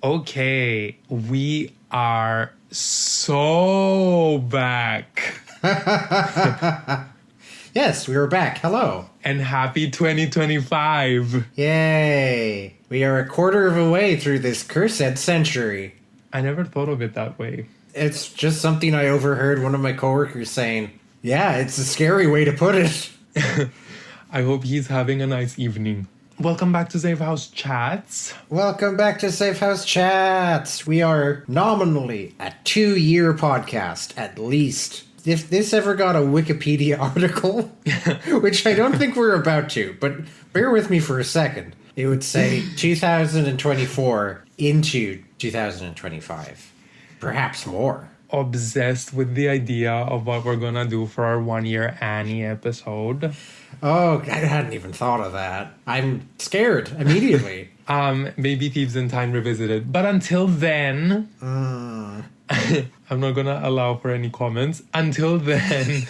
Okay, we are so back. Yes, we are back. Hello. And happy 2025. Yay. We are a quarter of a way through this cursed century. I never thought of it that way. It's just something I overheard one of my coworkers saying. Yeah, it's a scary way to put it. I hope he's having a nice evening. Welcome back to Safehouse Chats. Welcome back to Safehouse Chats. We are nominally a 2-year podcast, at least. If this ever got a Wikipedia article, which I don't think we're about to, but bear with me for a second, it would say 2024 into 2025. Perhaps more. Obsessed with the idea of what we're gonna do for our 1-year Annie episode. Oh, I hadn't even thought of that. I'm scared immediately. Maybe Thieves in Time Revisited. But until then, I'm not gonna allow for any comments. Until then.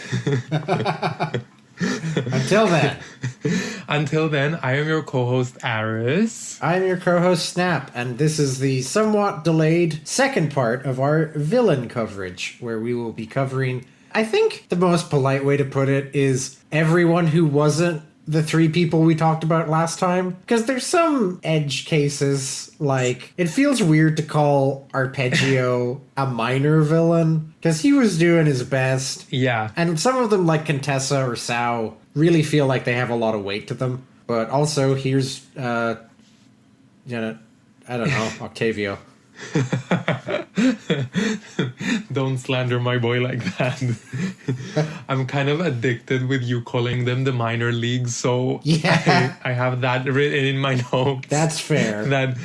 Until then, I am your co-host, Aris. I'm your co-host, Snap, and this is the somewhat delayed second part of our villain coverage, where we will be covering, I think the most polite way to put it is everyone who wasn't the 3 people we talked about last time. Because there's some edge cases, like, it feels weird to call Arpeggio a minor villain, because he was doing his best. Yeah. And some of them, like Contessa or Sao, really feel like they have a lot of weight to them. But also, here's, I don't know, Octavio. Don't slander my boy like that. I'm kind of addicted with you calling them the minor leagues, so yeah. I have that written in my notes. That's fair. That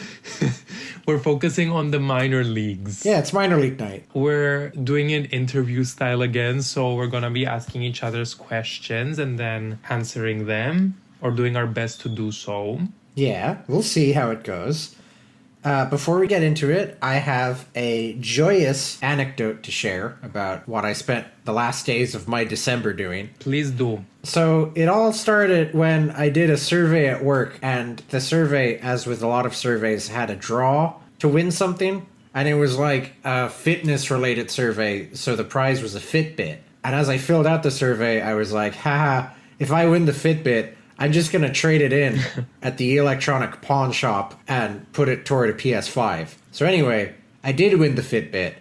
we're focusing on the minor leagues. Yeah, it's minor league night. We're doing it interview style again, so we're gonna be asking each other's questions and then answering them, or doing our best to do so. Yeah, we'll see how it goes. Before we get into it, I have a joyous anecdote to share about what I spent the last days of my December doing. Please do. So it all started when I did a survey at work, and the survey, as with a lot of surveys, had a draw to win something. And it was like a fitness-related survey, so the prize was a Fitbit. And as I filled out the survey, I was like, haha, if I win the Fitbit, I'm just going to trade it in at the electronic pawn shop and put it toward a PS5. So anyway, I did win the Fitbit.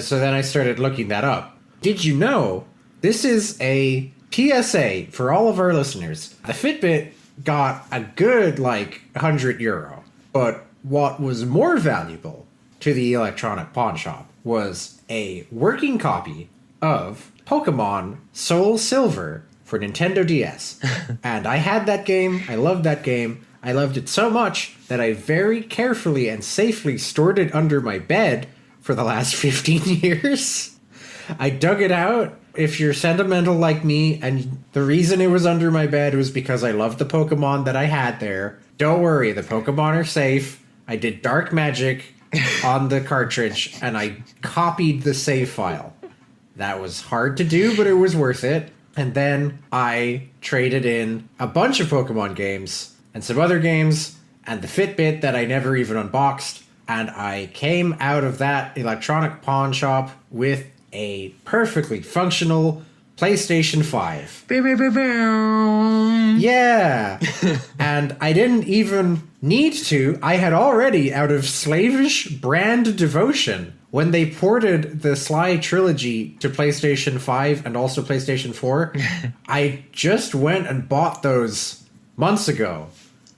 So then I started looking that up. Did you know this is a PSA for all of our listeners? The Fitbit got a good, €100. But what was more valuable to the electronic pawn shop was a working copy of Pokemon Soul Silver for Nintendo DS. And I had that game. I loved that game. I loved it so much that I very carefully and safely stored it under my bed for the last 15 years. I dug it out. If you're sentimental like me, and the reason it was under my bed was because I loved the Pokemon that I had there, don't worry, the Pokemon are safe. I did dark magic on the cartridge, and I copied the save file. That was hard to do, but it was worth it. And then I traded in a bunch of Pokemon games and some other games and the Fitbit that I never even unboxed. And I came out of that electronic pawn shop with a perfectly functional PlayStation 5. Yeah. And I didn't even need to. I had already, out of slavish brand devotion, when they ported the Sly trilogy to PlayStation 5 and also PlayStation 4, I just went and bought those months ago.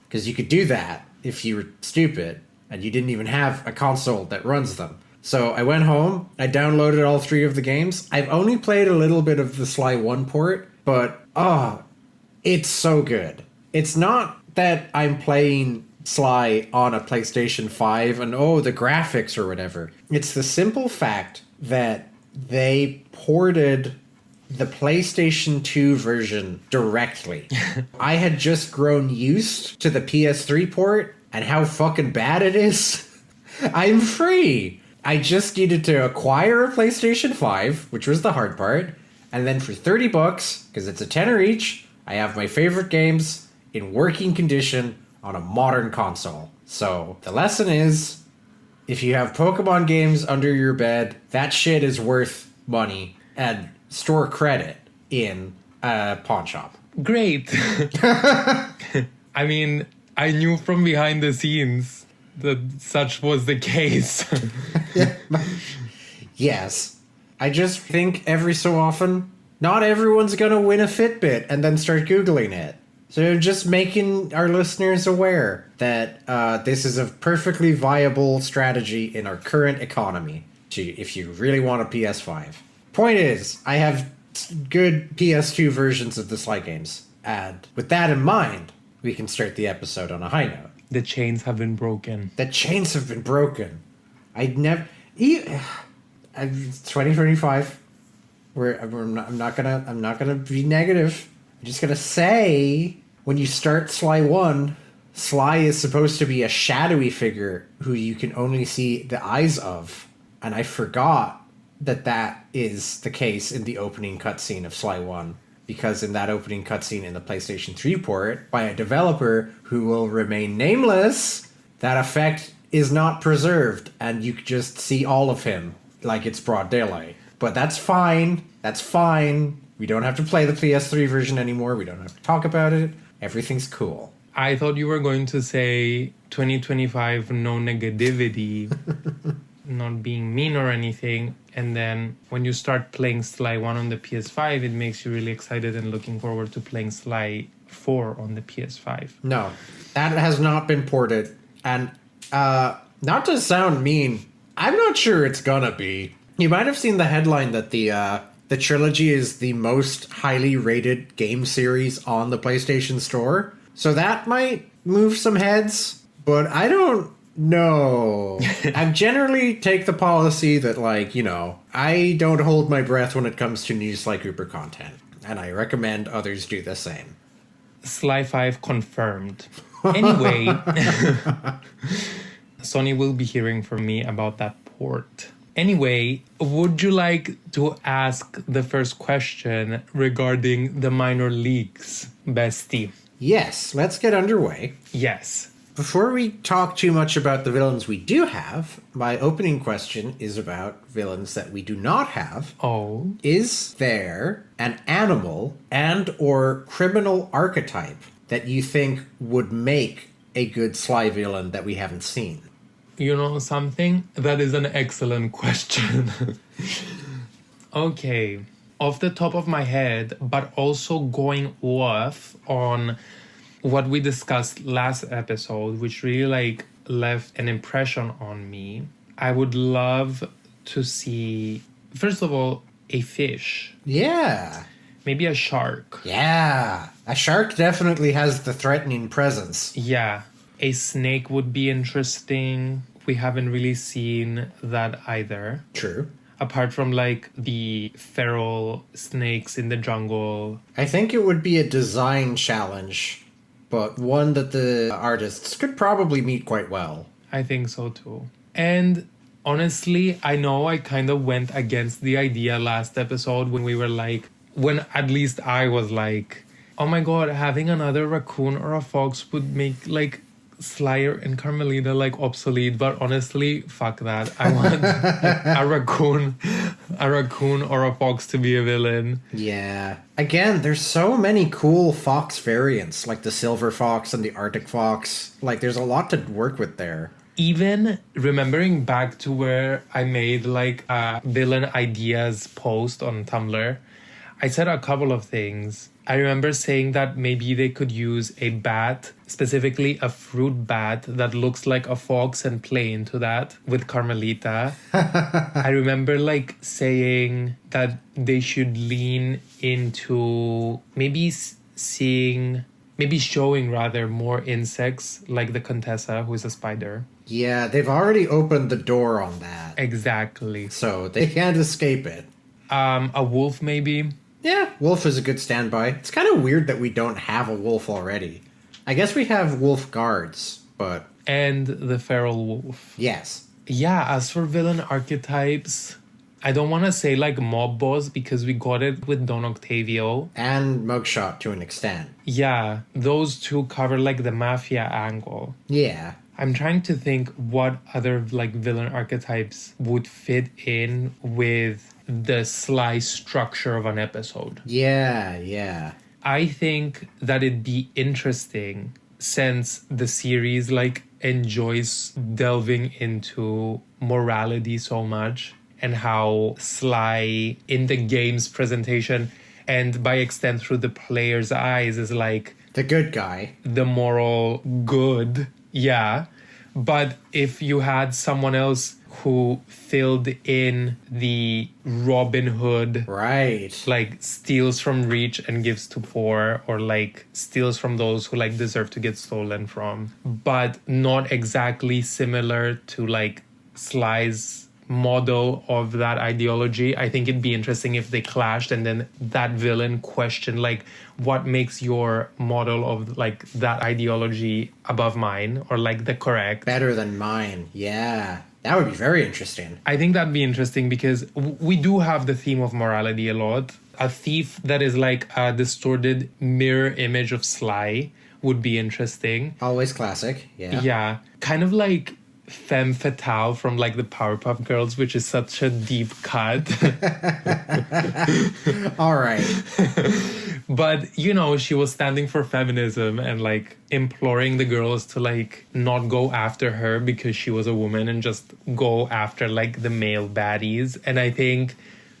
Because you could do that if you were stupid and you didn't even have a console that runs them. So I went home, I downloaded all 3 of the games. I've only played a little bit of the Sly 1 port, but it's so good. It's not that I'm playing Sly on a PlayStation 5 and the graphics or whatever. It's the simple fact that they ported the PlayStation 2 version directly. I had just grown used to the PS3 port and how fucking bad it is. I'm free. I just needed to acquire a PlayStation 5, which was the hard part, and then for 30 bucks, because it's a tenner each, I have my favorite games in working condition on a modern console. So the lesson is, if you have Pokemon games under your bed, that shit is worth money, and store credit in a pawn shop. Great. I mean, I knew from behind the scenes that such was the case. Yes. I just think every so often, not everyone's gonna win a Fitbit and then start Googling it. So just making our listeners aware that this is a perfectly viable strategy in our current economy if you really want a PS5. Point is, I have good PS2 versions of the Sly games. And with that in mind, we can start the episode on a high note. The chains have been broken. The chains have been broken. I'd never... It's 2025. I'm not gonna be negative. I'm just gonna say, when you start Sly 1, Sly is supposed to be a shadowy figure who you can only see the eyes of. And I forgot that is the case in the opening cutscene of Sly 1. Because in that opening cutscene in the PlayStation 3 port, by a developer who will remain nameless, that effect is not preserved, and you just see all of him like it's broad daylight. But that's fine. That's fine. We don't have to play the PS3 version anymore. We don't have to talk about it. Everything's cool. I thought you were going to say 2025, no negativity, not being mean or anything. And then when you start playing Sly 1 on the PS5, it makes you really excited and looking forward to playing Sly 4 on the PS5. No, that has not been ported. And not to sound mean, I'm not sure it's gonna be. You might have seen the headline that the trilogy is the most highly rated game series on the PlayStation Store. So that might move some heads, but I don't know. I generally take the policy that, like, you know, I don't hold my breath when it comes to new Sly Cooper content, and I recommend others do the same. Sly 5 confirmed. Anyway, Sony will be hearing from me about that port. Anyway, would you like to ask the first question regarding the minor leagues, bestie? Yes, let's get underway. Yes. Before we talk too much about the villains we do have, my opening question is about villains that we do not have. Oh. Is there an animal and or criminal archetype that you think would make a good Sly villain that we haven't seen? You know something? That is an excellent question. Okay. Off the top of my head, but also going off on what we discussed last episode, which really left an impression on me. I would love to see, first of all, a fish. Yeah. Maybe a shark. Yeah. A shark definitely has the threatening presence. Yeah. A snake would be interesting. We haven't really seen that either. True. Apart from the feral snakes in the jungle. I think it would be a design challenge, but one that the artists could probably meet quite well. I think so too. And honestly, I know I kind of went against the idea last episode when we were when at least I was oh my god, having another raccoon or a fox would make Sly and Carmelita obsolete, but honestly, fuck that. I want a raccoon or a fox to be a villain. Yeah. Again, there's so many cool fox variants, like the silver fox and the Arctic fox. There's a lot to work with there. Even remembering back to where I made a villain ideas post on Tumblr, I said a couple of things. I remember saying that maybe they could use a bat, specifically a fruit bat that looks like a fox, and play into that with Carmelita. I remember saying that they should lean into maybe showing more insects, like the Contessa, who is a spider. Yeah, they've already opened the door on that. Exactly. So they can't escape it. A wolf maybe. Yeah, wolf is a good standby. It's kind of weird that we don't have a wolf already. I guess we have wolf guards, but... And the feral wolf. Yes. Yeah, as for villain archetypes, I don't want to say like mob boss because we got it with Don Octavio. And Mugshot to an extent. Yeah, those two cover like the mafia angle. Yeah. I'm trying to think what other like villain archetypes would fit in with the sly structure of an episode. Yeah. I think that it'd be interesting since the series like enjoys delving into morality so much and how Sly in the game's presentation and by extent through the player's eyes is like The good guy. the moral good. Yeah. But if you had someone else who filled in the Robin Hood, Right. like steals from rich and gives to poor, or like steals from those who like deserve to get stolen from, but not exactly similar to like Sly's model of that ideology. I think it'd be interesting if they clashed and then that villain questioned like what makes your model of like that ideology above mine or like the correct. Better than mine. Yeah. That would be very interesting. I think that'd be interesting because we do have the theme of morality a lot. A thief that is like a distorted mirror image of Sly would be interesting. Always classic. Yeah. Yeah. Kind of like femme fatale from like the Powerpuff Girls, which is such a deep cut. All right. But, you know, she was standing for feminism and like imploring the girls to like not go after her because she was a woman and just go after like the male baddies. And I think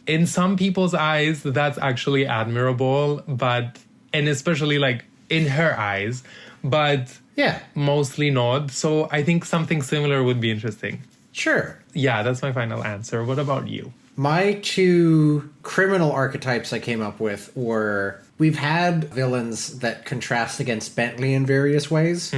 in some people's eyes, that's actually admirable, but, and especially like in her eyes, but Yeah. mostly not. So I think something similar would be interesting. Sure. Yeah, that's my final answer. What about you? My two criminal archetypes I came up with were we've had villains that contrast against Bentley in various ways.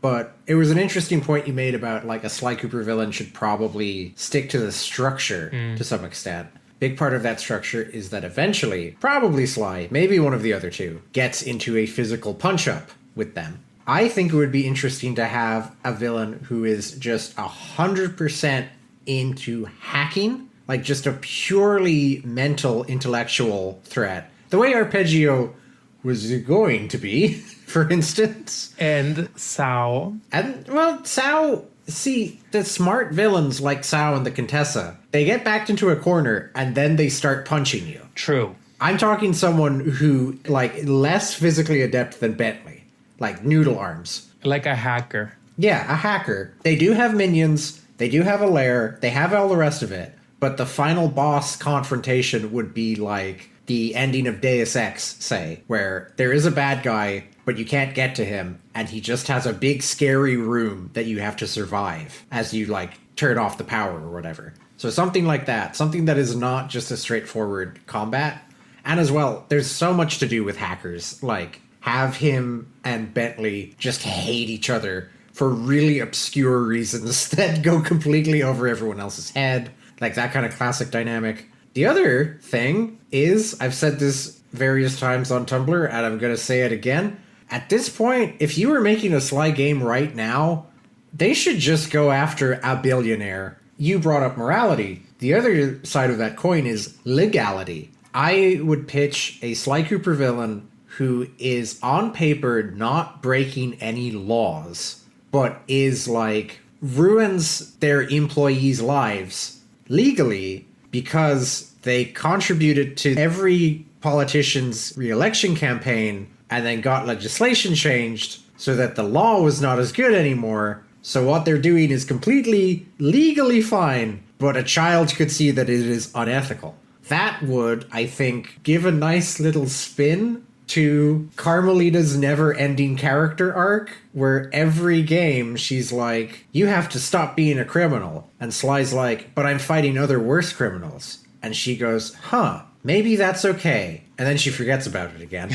But it was an interesting point you made about like a Sly Cooper villain should probably stick to the structure to some extent. Big part of that structure is that eventually, probably Sly, maybe one of the other two, gets into a physical punch-up with them. I think it would be interesting to have a villain who is just 100% into hacking, like just a purely mental, intellectual threat. The way Arpeggio was going to be, for instance. And Sao. And, well, Sao, see, the smart villains like Sao and the Contessa, they get backed into a corner and then they start punching you. True. I'm talking someone who, like, less physically adept than Bentley. Like, noodle arms. Like a hacker. Yeah, a hacker. They do have minions, they do have a lair, they have all the rest of it, but the final boss confrontation would be like the ending of Deus Ex, say, where there is a bad guy, but you can't get to him, and he just has a big scary room that you have to survive as you, like, turn off the power or whatever. So something like that. Something that is not just a straightforward combat. And as well, there's so much to do with hackers. Like, have him and Bentley just hate each other for really obscure reasons that go completely over everyone else's head. Like that kind of classic dynamic. The other thing is, I've said this various times on Tumblr, and I'm going to say it again. At this point, if you were making a Sly game right now, they should just go after a billionaire. You brought up morality. The other side of that coin is legality. I would pitch a Sly Cooper villain who is on paper not breaking any laws, but is like ruins their employees' lives legally because they contributed to every politician's re-election campaign and then got legislation changed so that the law was not as good anymore. So what they're doing is completely legally fine, but a child could see that it is unethical. That would, I think, give a nice little spin to Carmelita's never-ending character arc, where every game she's like, you have to stop being a criminal. And Sly's like, but I'm fighting other worse criminals. And she goes, huh, maybe that's okay. And then she forgets about it again.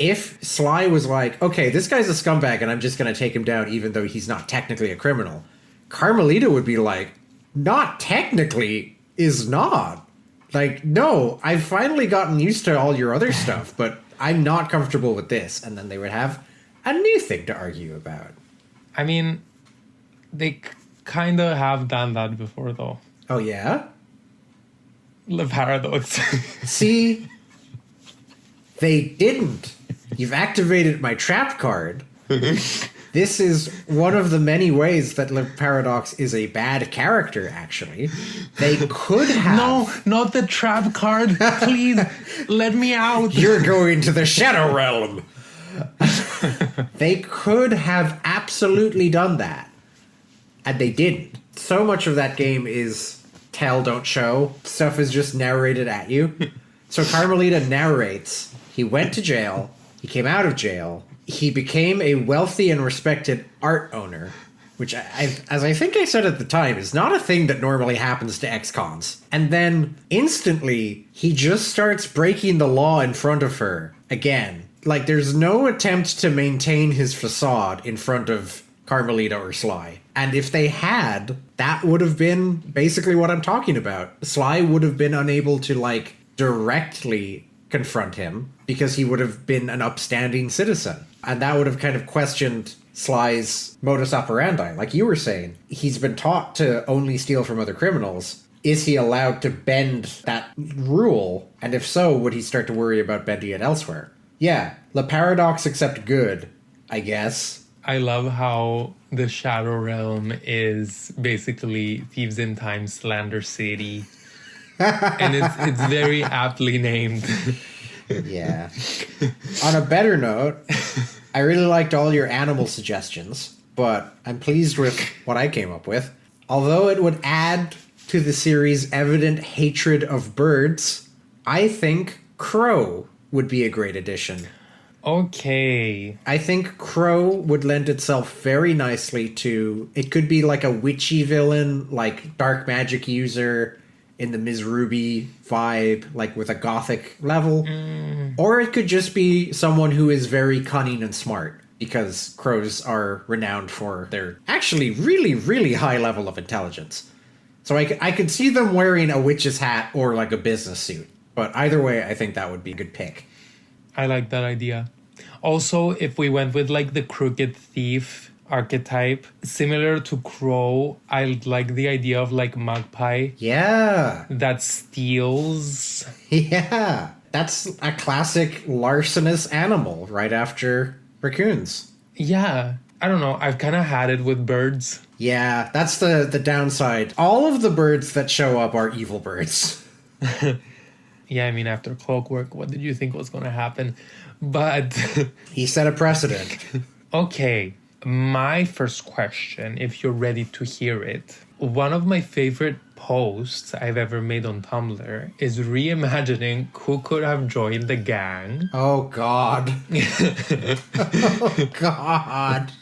If Sly was like, okay, this guy's a scumbag and I'm just going to take him down even though he's not technically a criminal, Carmelita would be like, not technically is not. Like, no, I've finally gotten used to all your other stuff, but I'm not comfortable with this. And then they would have a new thing to argue about. I mean, they kind of have done that before, though. Oh, yeah? The paradox. See? They didn't. You've activated my trap card. This is one of the many ways that Le Paradox is a bad character, actually. They could have... No, not the trap card. Please, let me out. You're going to the Shadow Realm. They could have absolutely done that. And they didn't. So much of that game is tell, don't show. Stuff is just narrated at you. So Carmelita narrates. He went to jail. He came out of jail. He became a wealthy and respected art owner, which, as I think I said at the time, is not a thing that normally happens to ex-cons. And then, instantly, he just starts breaking the law in front of her again. Like, there's no attempt to maintain his facade in front of Carmelita or Sly. And if they had, that would have been basically what I'm talking about. Sly would have been unable to, like, directly confront him because he would have been an upstanding citizen. And that would have kind of questioned Sly's modus operandi. Like you were saying, he's been taught to only steal from other criminals. Is he allowed to bend that rule? And if so, would he start to worry about bending it elsewhere? Yeah, Le Paradox except good, I guess. I love how the Shadow Realm is basically Thieves in Time Slander City. And it's very aptly named. Yeah. On a better note, I really liked all your animal suggestions, but I'm pleased with what I came up with. Although it would add to the series' evident hatred of birds, I think crow would be a great addition. Okay. I think crow would lend itself very nicely to... It could be like a witchy villain, like dark magic user in the Ms. Ruby vibe, like with a gothic level. Or it could just be someone who is very cunning and smart, because crows are renowned for their actually really, really high level of intelligence. So I could see them wearing a witch's hat or like a business suit. But either way, I think that would be a good pick. I like that idea. Also, if we went with like the crooked thief archetype, similar to crow, I like the idea of like magpie. Yeah. That steals. Yeah. That's a classic larcenous animal right after raccoons. Yeah. I don't know. I've kind of had it with birds. Yeah, that's the downside. All of the birds that show up are evil birds. Yeah, I mean, after Clockwork, what did you think was going to happen? But... He set a precedent. Okay. My first question, if you're ready to hear it. One of my favorite posts I've ever made on Tumblr is reimagining who could have joined the gang. Oh, God. Oh, God.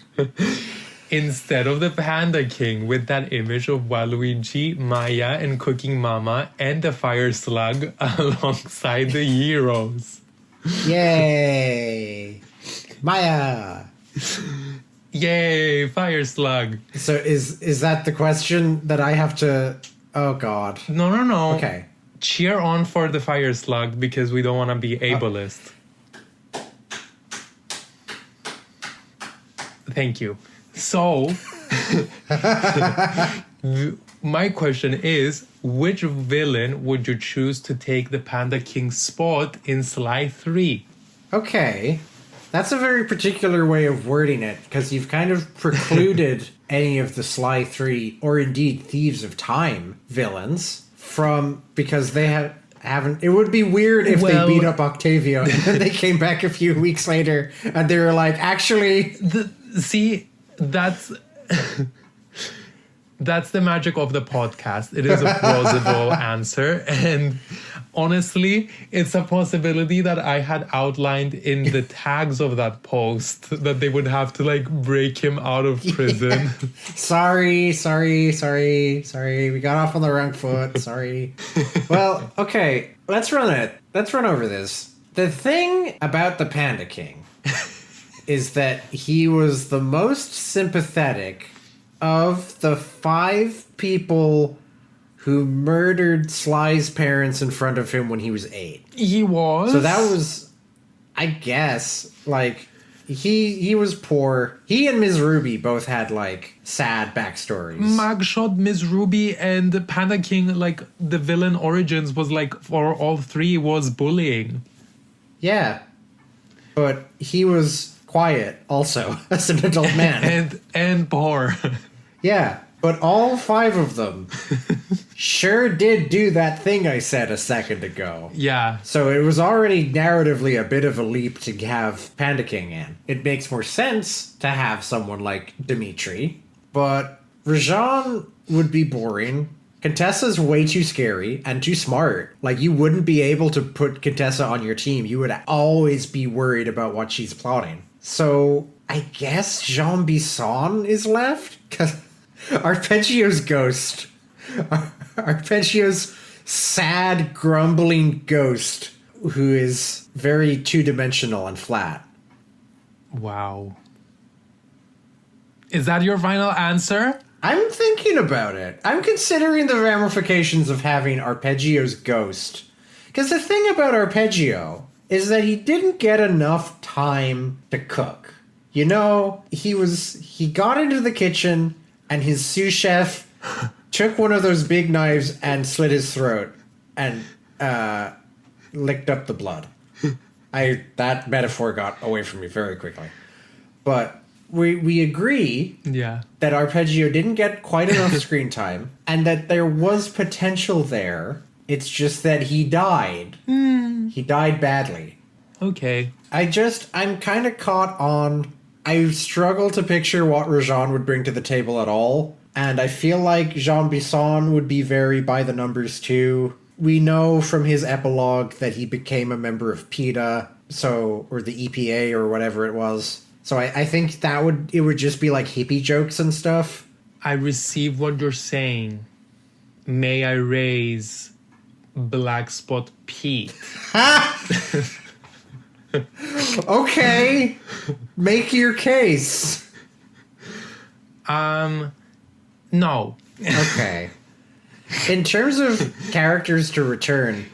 Instead of the Panda King, with that image of Waluigi, Maya, and Cooking Mama, and the Fire Slug alongside the heroes. Yay. Maya. Yay, Fire Slug. So is that the question that I have to... Oh, God. No. Okay. Cheer on for the Fire Slug because we don't want to be ableist. Thank you. So, my question is, which villain would you choose to take the Panda King's spot in Sly 3? Okay. That's a very particular way of wording it, because you've kind of precluded any of the Sly 3, or indeed Thieves of Time villains, from, because they haven't... It would be weird if they beat up Octavio, and then they came back a few weeks later, and they were like, actually... See, that's... That's the magic of the podcast. It is a plausible answer. And honestly, it's a possibility that I had outlined in the tags of that post that they would have to like break him out of prison. Yeah. Sorry. We got off on the wrong foot. Sorry. Well, okay. Let's run over this. The thing about the Panda King is that he was the most sympathetic of the 5 people who murdered Sly's parents in front of him when he was 8. He was? So that was, I guess, like, he was poor. He and Ms. Ruby both had like sad backstories. Mugshot, Miss Ruby, and Panda King, like the villain origins was like for all three was bullying. Yeah. But he was quiet also as an adult man. and poor. Yeah. But all 5 of them sure did do that thing I said a second ago. Yeah. So it was already narratively a bit of a leap to have Panda King in. It makes more sense to have someone like Dimitri, but Rajan would be boring. Contessa's way too scary and too smart. Like, you wouldn't be able to put Contessa on your team. You would always be worried about what she's plotting. So I guess Jean Bisson is left? Because Arpeggio's ghost. Arpeggio's sad, grumbling ghost who is very two-dimensional and flat. Wow. Is that your final answer? I'm thinking about it. I'm considering the ramifications of having Arpeggio's ghost. Because the thing about Arpeggio is that he didn't get enough time to cook. You know, he got into the kitchen and his sous chef took one of those big knives and slit his throat and licked up the blood. That metaphor got away from me very quickly. But we agree that Arpeggio didn't get quite enough screen time and that there was potential there. It's just that he died. He died badly. Okay. I'm kind of caught on... I struggle to picture what Rajan would bring to the table at all. And I feel like Jean Bisson would be very by the numbers too. We know from his epilogue that he became a member of PETA, or the EPA or whatever it was. So I think it would just be like hippie jokes and stuff. I receive what you're saying. May I raise Black Spot Pete? Okay. Make your case. No. Okay. In terms of characters to return,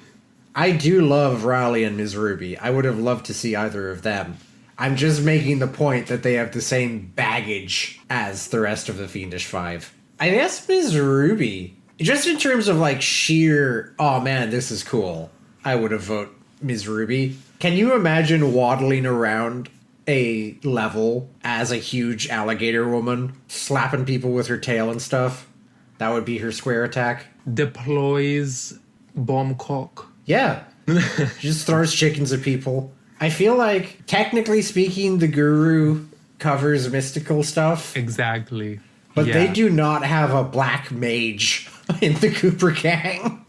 I do love Raleigh and Ms. Ruby. I would have loved to see either of them. I'm just making the point that they have the same baggage as the rest of the Fiendish Five. I guess Ms. Ruby, just in terms of like sheer, oh man, this is cool, I would have voted Ms. Ruby. Can you imagine waddling around a level as a huge alligator woman, slapping people with her tail and stuff? That would be her square attack. Deploys bomb cock. Yeah. She just throws chickens at people. I feel like, technically speaking, the Guru covers mystical stuff. Exactly. But they do not have a black mage in the Cooper gang.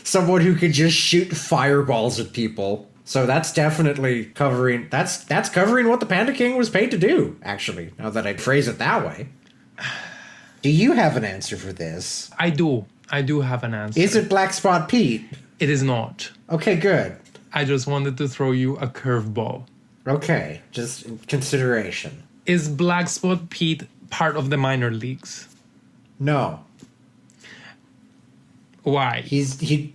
Someone who could just shoot fireballs at people. So that's definitely covering... That's covering what the Panda King was paid to do, actually, now that I phrase it that way. Do you have an answer for this? I do. I do have an answer. Is it Black Spot Pete? It is not. Okay, good. I just wanted to throw you a curveball. Okay, just in consideration. Is Black Spot Pete part of the minor leagues? No. Why? He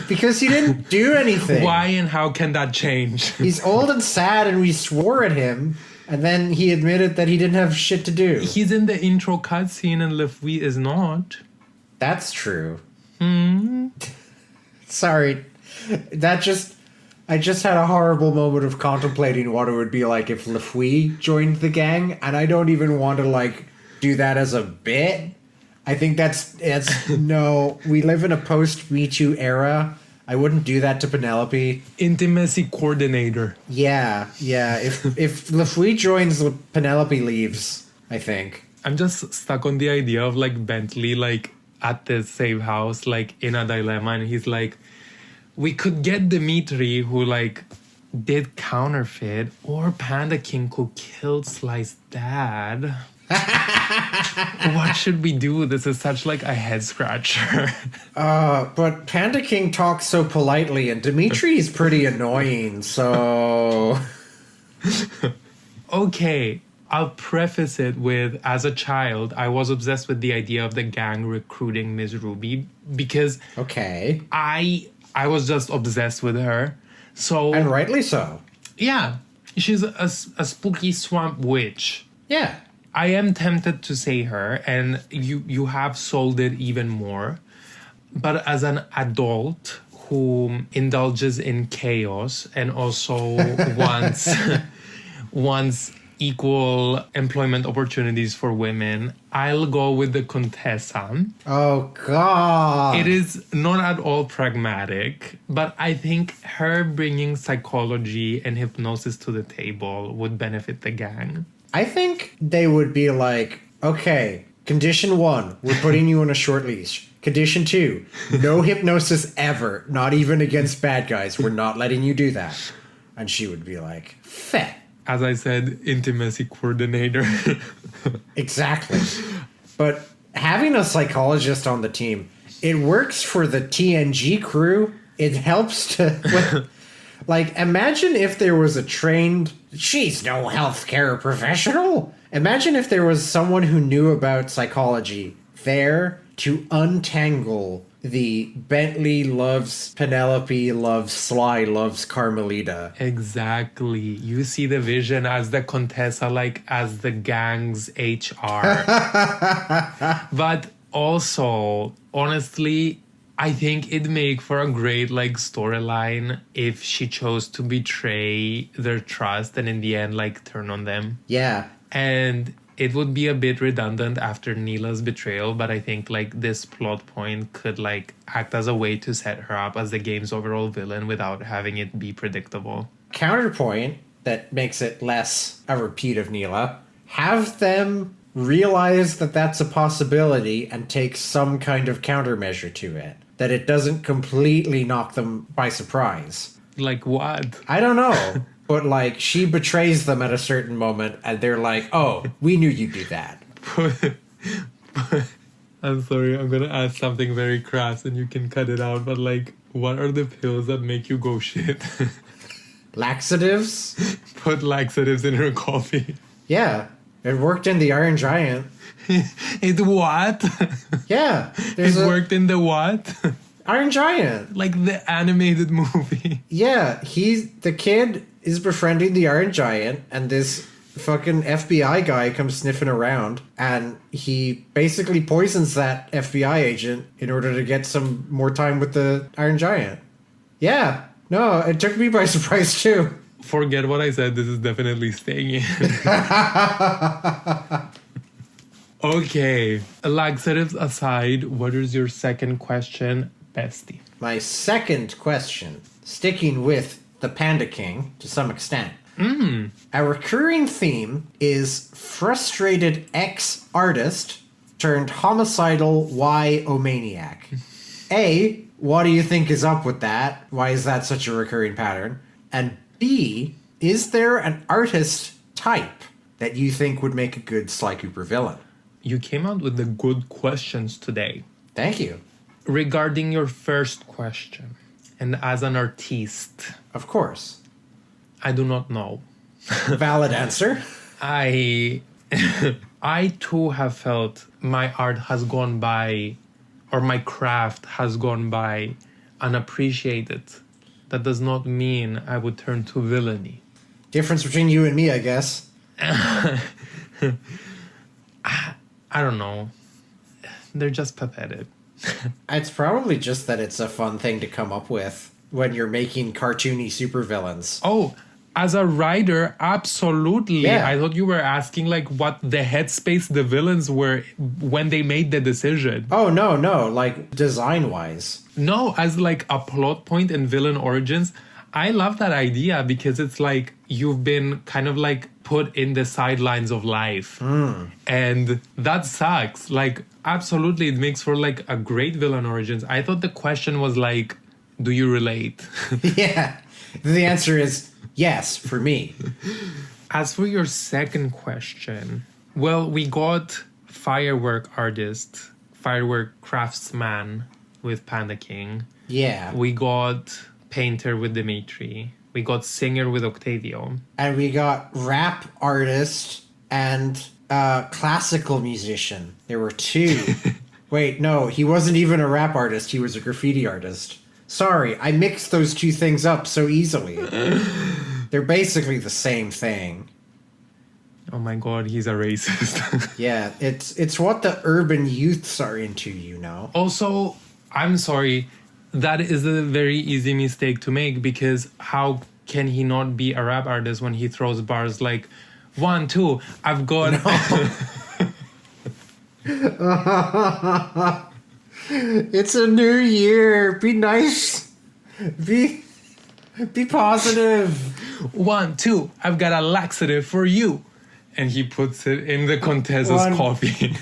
because he didn't do anything. Why and how can that change? He's old and sad and we swore at him, and then he admitted that he didn't have shit to do. He's in the intro cutscene and Lefouille is not. That's true. Sorry. I just had a horrible moment of contemplating what it would be like if Lefouille joined the gang, and I don't even want to like do that as a bit. I think that's no, we live in a post-Me Too era. I wouldn't do that to Penelope. Intimacy coordinator. Yeah. If Lefouille joins, Penelope leaves, I think. I'm just stuck on the idea of like Bentley like at the safe house, like in a dilemma, and he's like, we could get Dimitri who like did counterfeit, or Panda King who killed Sly's dad. What should we do? This is such like a head scratcher. But Panda King talks so politely and Dimitri's pretty annoying, so... Okay, I'll preface it with, as a child, I was obsessed with the idea of the gang recruiting Ms. Ruby because okay, I was just obsessed with her. So, and rightly so. Yeah. She's a spooky swamp witch. Yeah. I am tempted to say her, and you have sold it even more. But as an adult who indulges in chaos and also wants equal employment opportunities for women, I'll go with the Contessa. Oh, God. It is not at all pragmatic, but I think her bringing psychology and hypnosis to the table would benefit the gang. I think they would be like, okay, condition 1, we're putting you on a short leash. Condition 2, no hypnosis ever, not even against bad guys. We're not letting you do that. And she would be like, feh. As I said, intimacy coordinator. Exactly. But having a psychologist on the team, it works for the TNG crew. It helps to... Like, imagine if there was a trained... She's no healthcare professional. Imagine if there was someone who knew about psychology there to untangle the Bentley loves Penelope, loves Sly, loves Carmelita. Exactly. You see the vision as the Contessa, like as the gang's HR. But also, honestly, I think it'd make for a great like storyline if she chose to betray their trust and in the end like turn on them. Yeah. And it would be a bit redundant after Neela's betrayal, but I think like this plot point could like act as a way to set her up as the game's overall villain without having it be predictable. Counterpoint that makes it less a repeat of Neela, have them realize that that's a possibility and take some kind of countermeasure to it. That it doesn't completely knock them by surprise. Like what? I don't know. But, like, she betrays them at a certain moment, and they're like, oh, we knew you'd do that. I'm sorry, I'm gonna ask something very crass, and you can cut it out, but, like, what are the pills that make you go shit? Laxatives? Put laxatives in her coffee. Yeah, it worked in the Iron Giant. It what? Yeah. It worked in the what? Iron Giant. Like the animated movie. Yeah, the kid is befriending the Iron Giant, and this fucking FBI guy comes sniffing around, and he basically poisons that FBI agent in order to get some more time with the Iron Giant. Yeah, no, it took me by surprise too. Forget what I said, this is definitely staying in. Okay, laxatives aside, what is your second question, bestie? My second question, sticking with the Panda King to some extent. A recurring theme is frustrated ex-artist turned homicidal Y-o-maniac. A, what do you think is up with that? Why is that such a recurring pattern? And B, is there an artist type that you think would make a good Sly Cooper villain? You came out with the good questions today. Thank you. Regarding your first question, and as an artiste, Of course. I do not know. Valid answer. I too have felt my art has gone by, or my craft has gone by unappreciated. That does not mean I would turn to villainy. Difference between you and me, I guess. I don't know. They're just pathetic. It's probably just that it's a fun thing to come up with when you're making cartoony supervillains. Oh, as a writer, absolutely. Yeah. I thought you were asking like what the headspace the villains were when they made the decision. Oh, no, like design-wise. No, as like a plot point in villain origins, I love that idea because it's like you've been kind of like put in the sidelines of life. And that sucks. Like, absolutely, it makes for like a great villain origins. I thought the question was like, do you relate? Yeah. The answer is yes, for me. As for your second question, well, we got firework artist, firework craftsman with Panda King. Yeah. We got painter with Dimitri. We got singer with Octavio. And we got rap artist and classical musician. There were two. Wait, no, he wasn't even a rap artist. He was a graffiti artist. Sorry, I mixed those two things up so easily. They're basically the same thing. Oh my god, he's a racist. Yeah, it's what the urban youths are into, you know. Also, I'm sorry, that is a very easy mistake to make, because how can he not be a rap artist when he throws bars like 1, 2, I've got... It's a new year. Be nice. Be positive. 1, 2, I've got a laxative for you. And he puts it in the Contessa's coffee.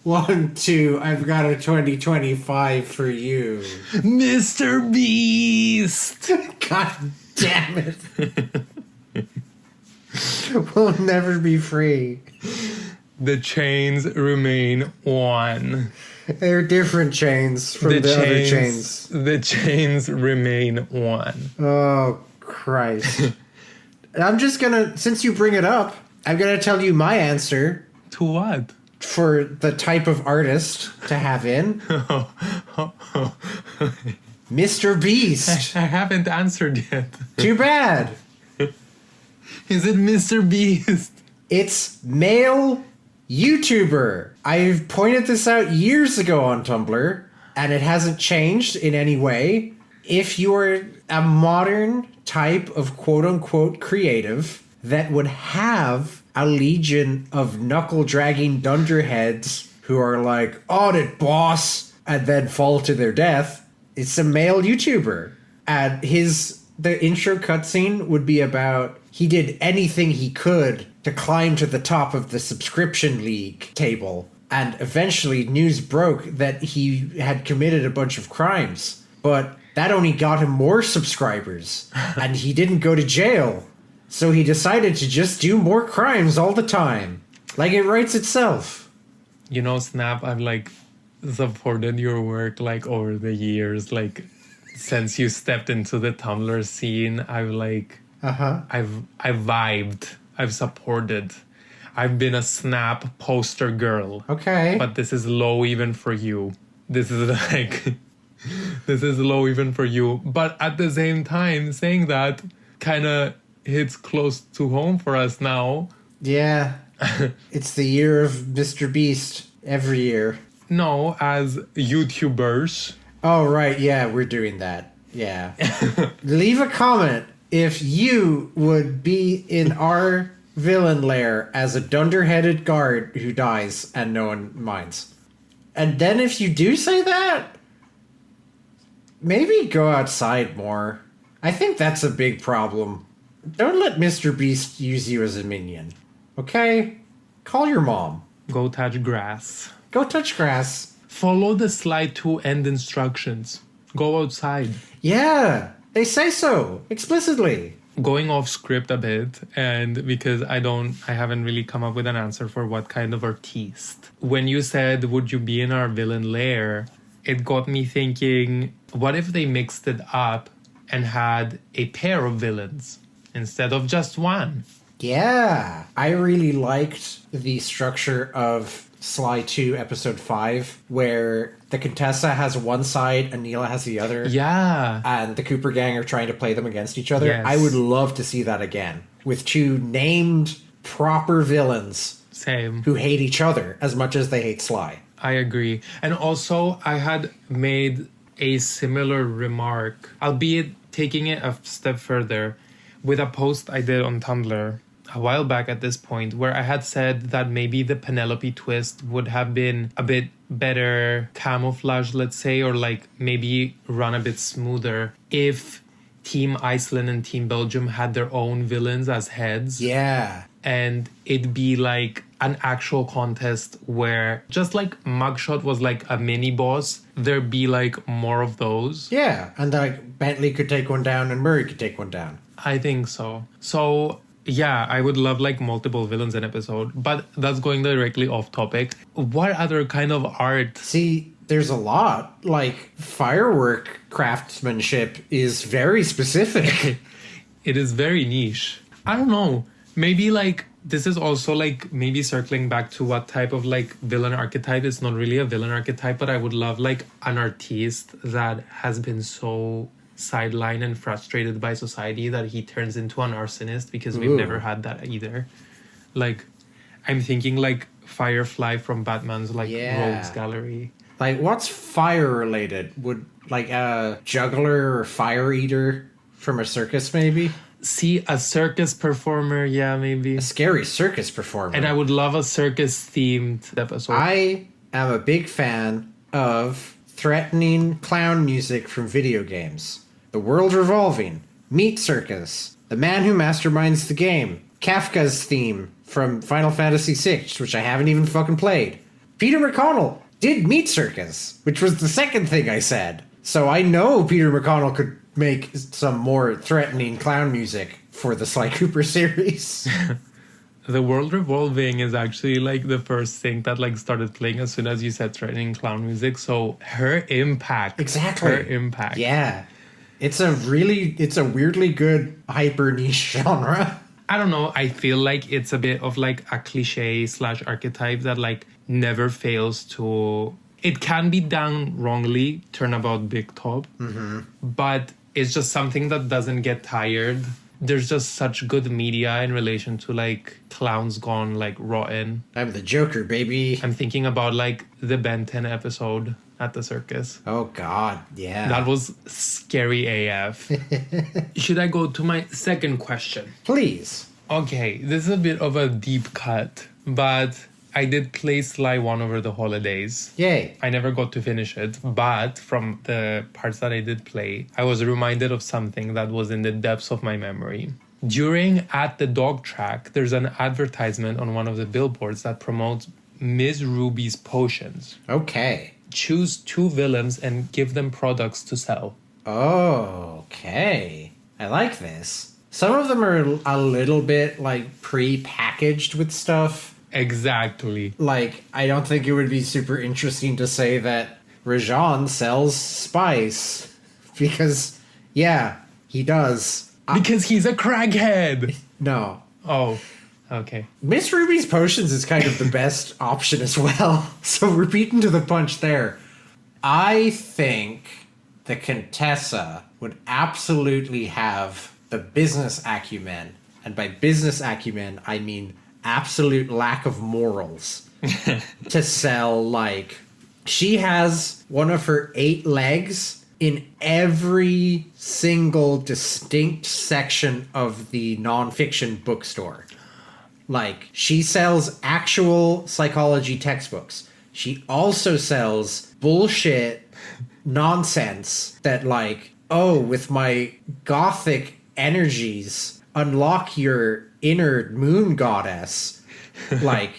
1, 2, I've got a 2025 for you. Mr. Beast! God damn it. We'll never be free. The chains remain on. They're different chains from the other chains. The chains remain on. Oh, Christ. I'm just gonna, since you bring it up, I'm gonna tell you my answer. To what? For the type of artist to have in. Mr. Beast. I haven't answered yet. Too bad. Is it Mr. Beast? It's male YouTuber. I've pointed this out years ago on Tumblr, and it hasn't changed in any way. If you're a modern type of quote-unquote creative that would have a legion of knuckle-dragging dunderheads who are like, "On it, boss," and then fall to their death, it's a male YouTuber. And the intro cutscene would be about he did anything he could to climb to the top of the subscription league table. And eventually news broke that he had committed a bunch of crimes. But that only got him more subscribers. And he didn't go to jail. So he decided to just do more crimes all the time. Like, it writes itself. You know, Snap, I've like supported your work like over the years. Like, since you stepped into the Tumblr scene, I've like... I've vibed. I've supported. I've been a Snap poster girl. Okay. But this is low even for you. This is like... this is low even for you. But at the same time, saying that kind of hits close to home for us now. Yeah. It's the year of Mr. Beast every year. No, as YouTubers. Oh, right. Yeah, we're doing that. Yeah. Leave a comment if you would be in our villain lair as a dunderheaded guard who dies and no one minds. And then if you do say that, maybe go outside more. I think that's a big problem. Don't let Mr. Beast use you as a minion. Okay? Call your mom. Go touch grass. Go touch grass. Follow the slide to end instructions. Go outside. Yeah, they say so explicitly. Going off script a bit, and because I haven't really come up with an answer for what kind of artiste. When you said, would you be in our villain lair? It got me thinking, what if they mixed it up and had a pair of villains instead of just one? Yeah, I really liked the structure of Sly 2 episode 5, where the Contessa has one side and Neela has the other. Yeah. And the Cooper gang are trying to play them against each other. Yes. I would love to see that again, with two named proper villains. Same. Who hate each other as much as they hate Sly. I agree. And also, I had made a similar remark, albeit taking it a step further, with a post I did on Tumblr a while back at this point, where I had said that maybe the Penelope twist would have been a bit better camouflage, let's say, or like maybe run a bit smoother if Team Iceland and Team Belgium had their own villains as heads. Yeah. And it'd be like an actual contest where just like Mugshot was like a mini boss, there'd be like more of those. Yeah, and like Bentley could take one down and Murray could take one down. I think so. So yeah, I would love like multiple villains in episode, but that's going directly off topic. What other kind of art? See, there's a lot. Like, firework craftsmanship is very specific. It is very niche. I don't know. Maybe like this is also like maybe circling back to what type of like villain archetype. It's not really a villain archetype, but I would love like an artiste that has been so sidelined and frustrated by society that he turns into an arsonist, because we've never had that either. Like, I'm thinking like Firefly from Batman's like Rogues Gallery. Like, what's fire related? Would like a juggler or fire eater from a circus maybe? See, a circus performer, yeah, maybe. A scary circus performer. And I would love a circus-themed episode. I am a big fan of threatening clown music from video games. The World Revolving, Meat Circus, The Man Who Masterminds the Game, Kafka's theme from Final Fantasy VI, which I haven't even fucking played. Peter McConnell did Meat Circus, which was the second thing I said. So I know Peter McConnell could make some more threatening clown music for the Sly Cooper series. The World Revolving is actually like the first thing that like started playing as soon as you said threatening clown music. So her impact. Exactly. Her impact. Yeah. It's a weirdly good hyper niche genre. I don't know. I feel like it's a bit of like a cliche / archetype that like never fails to... It can be done wrongly, turnabout big top, but it's just something that doesn't get tired. There's just such good media in relation to like clowns gone like rotten. I'm the Joker, baby. I'm thinking about like the Ben 10 episode at the circus. Oh God, yeah. That was scary AF. Should I go to my second question? Please. Okay, this is a bit of a deep cut, but I did play Sly 1 over the holidays. Yay. I never got to finish it, but from the parts that I did play, I was reminded of something that was in the depths of my memory. During At the Dog Track, there's an advertisement on one of the billboards that promotes Ms. Ruby's potions. Okay. Choose 2 villains and give them products to sell. Okay. I like this. Some of them are a little bit like pre-packaged with stuff. Exactly. Like, I don't think it would be super interesting to say that Rajan sells spice. Because, yeah, he does. Because he's a crackhead. No. Oh, okay. Miss Ruby's potions is kind of the best option as well. So we're beaten to the punch there. I think the Contessa would absolutely have the business acumen. And by business acumen, I mean absolute lack of morals to sell. Like, she has one of her 8 legs in every single distinct section of the nonfiction bookstore. Like, she sells actual psychology textbooks. She also sells bullshit nonsense that, like, oh, with my gothic energies, unlock your inner moon goddess. Like,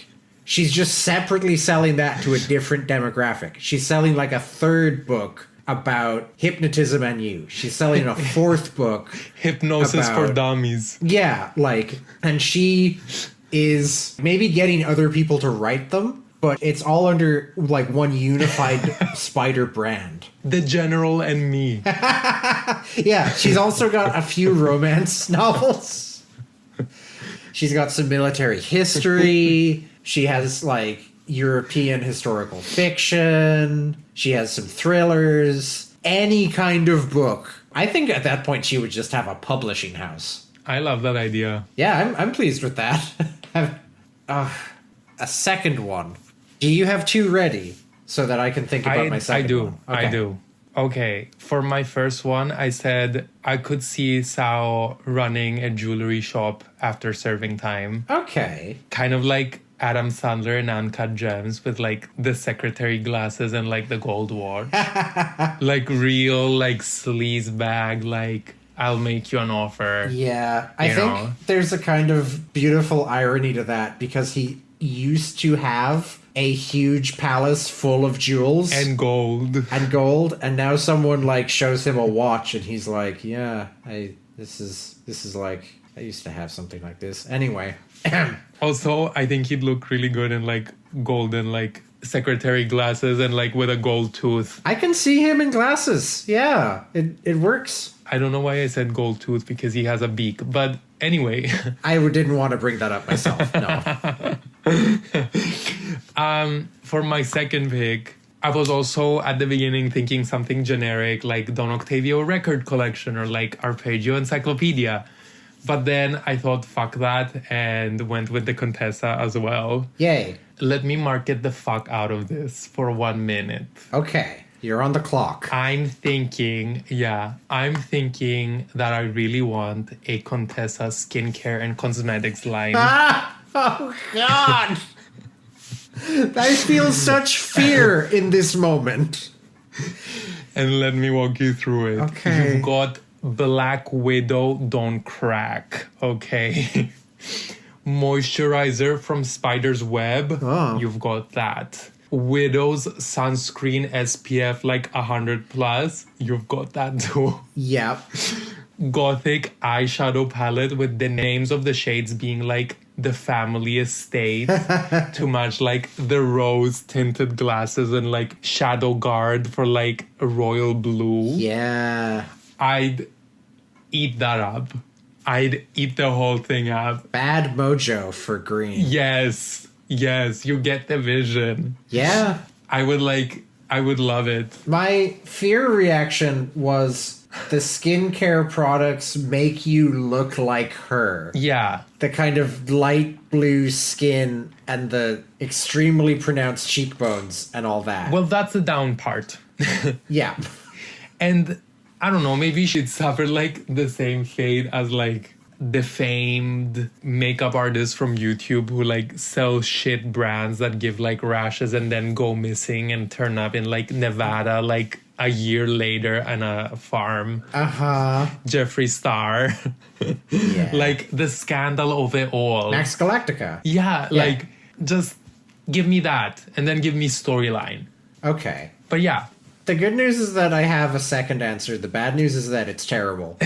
she's just separately selling that to a different demographic. She's selling like a 3rd book about hypnotism and you. She's selling a 4th book. Hypnosis for dummies. Yeah, like, and she is maybe getting other people to write them, but it's all under like one unified spider brand. The General and Me. Yeah, she's also got a few romance novels. She's got some military history. She has, like, European historical fiction. She has some thrillers. Any kind of book. I think at that point she would just have a publishing house. I love that idea. Yeah, I'm pleased with that. A second one. Do you have 2 ready so that I can think about my second one? I do. Okay, for my first one, I said I could see Sao running a jewelry shop after serving time. Okay. Kind of like Adam Sandler in Uncut Gems with like the secretary glasses and like the gold watch. Like real like sleaze bag, like I'll make you an offer. Yeah, I think there's a kind of beautiful irony to that because he used to have a huge palace full of jewels and gold, and now someone like shows him a watch and he's like, yeah, this is like, I used to have something like this. Anyway. Also, I think he'd look really good in like golden like secretary glasses and like with a gold tooth. I can see him in glasses. Yeah, it works. I don't know why I said gold tooth because he has a beak, but anyway. I didn't want to bring that up myself. No. For my second pick, I was also at the beginning thinking something generic like Don Octavio Record Collection or like Arpeggio Encyclopedia. But then I thought, fuck that, and went with the Contessa as well. Yay. Let me market the fuck out of this for 1 minute. Okay, you're on the clock. I'm thinking that I really want a Contessa skincare and cosmetics line. Oh, God. I feel such fear in this moment. And let me walk you through it. Okay. You've got Black Widow Don't Crack, okay? Moisturizer from Spider's Web. Oh. You've got that. Widow's sunscreen SPF like 100 plus. You've got that too. Yep. Gothic eyeshadow palette with the names of the shades being like the family estate to match like the rose tinted glasses and like shadow guard for like a royal blue. Yeah. I'd eat that up. I'd eat the whole thing up. Bad mojo for green. Yes, you get the vision. Yeah. I would love it. My fear reaction was the skincare products make you look like her. Yeah. The kind of light blue skin and the extremely pronounced cheekbones and all that. Well, that's the down part. Yeah. And I don't know, maybe she'd suffer like the same fate as like the famed makeup artists from YouTube who like sell shit brands that give like rashes and then go missing and turn up in like Nevada like a year later on a farm. Uh-huh. Jeffree Star. Yeah. Like the scandal of it all. Max Galactica. Yeah, like just give me that and then give me storyline. Okay. But yeah. The good news is that I have a second answer. The bad news is that it's terrible.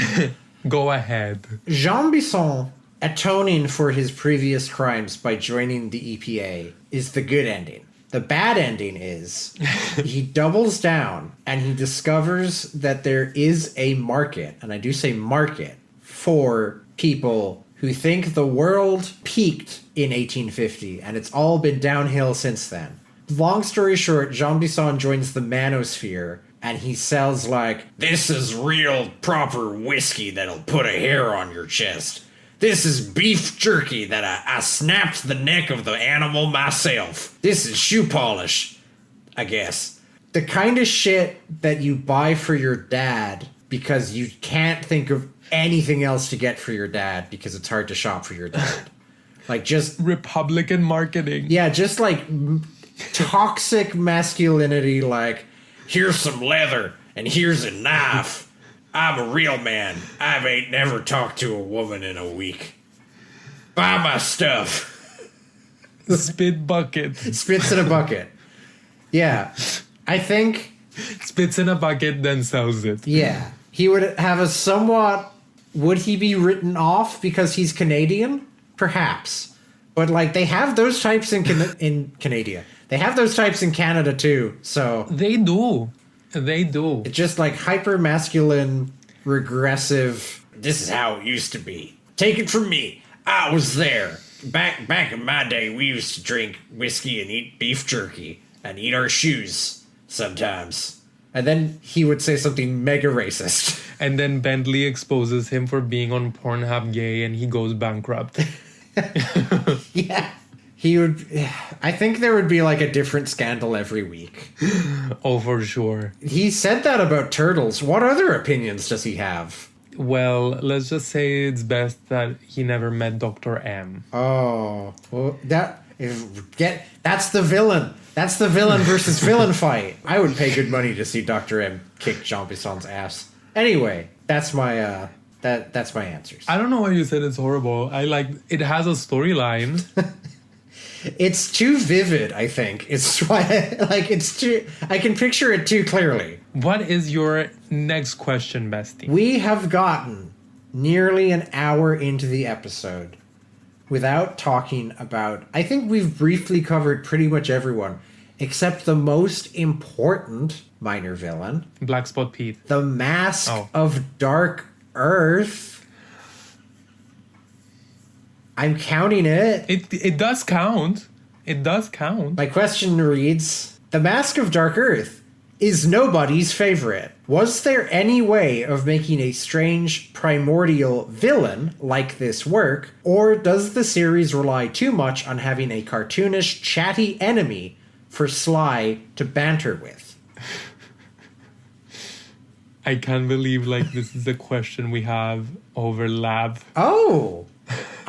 Go ahead. Jean Bisson atoning for his previous crimes by joining the EPA is the good ending. The bad ending is he doubles down and he discovers that there is a market, and I do say market, for people who think the world peaked in 1850 and it's all been downhill since then. Long story short, Jean Bisson joins the manosphere and he sells like, this is real proper whiskey that'll put a hair on your chest. This is beef jerky that I snapped the neck of the animal myself. This is shoe polish, I guess. The kind of shit that you buy for your dad because you can't think of anything else to get for your dad because it's hard to shop for your dad. Like just... Republican marketing. Yeah, just like toxic masculinity, like, here's some leather and here's a knife. I'm a real man. I ain't never talked to a woman in a week. Buy my stuff. Spit bucket. Spits in a bucket. Yeah. I think... Spits in a bucket, then sells it. Yeah. He would have a somewhat... Would he be written off because he's Canadian? Perhaps. But, like, they have those types in Canada. They have those types in Canada, too, so... They do. It's just, like, hyper-masculine, regressive... This is how it used to be. Take it from me. I was there. Back in my day, we used to drink whiskey and eat beef jerky. And eat our shoes, sometimes. And then he would say something mega racist. And then Bentley exposes him for being on Pornhub gay and he goes bankrupt. Yeah. He would... I think there would be like a different scandal every week. Oh, for sure. He said that about turtles. What other opinions does he have? Well, let's just say it's best that he never met Dr. M. Oh. Well, that's the villain. That's the villain versus villain fight. I would pay good money to see Dr. M kick Jean Bisson's ass. Anyway, that's my... That's my answers. I don't know why you said it's horrible. It has a storyline. It's too vivid, I think. It's why it's too... I can picture it too clearly. What is your next question, bestie? We have gotten nearly an hour into the episode without talking about... I think we've briefly covered pretty much everyone, except the most important minor villain. Black Spot Pete. The Mask of Dark Earth. I'm counting it. It does count. It does count. My question reads, The Mask of Dark Earth is nobody's favorite. Was there any way of making a strange primordial villain like this work, or does the series rely too much on having a cartoonish, chatty enemy for Sly to banter with? I can't believe like this is a question we have overlap. Oh,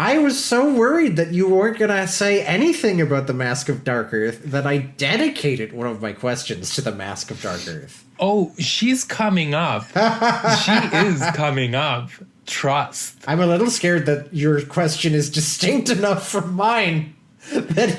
I was so worried that you weren't going to say anything about the Mask of Dark Earth that I dedicated one of my questions to the Mask of Dark Earth. Oh, she's coming up. She is coming up. Trust. I'm a little scared that your question is distinct enough from mine that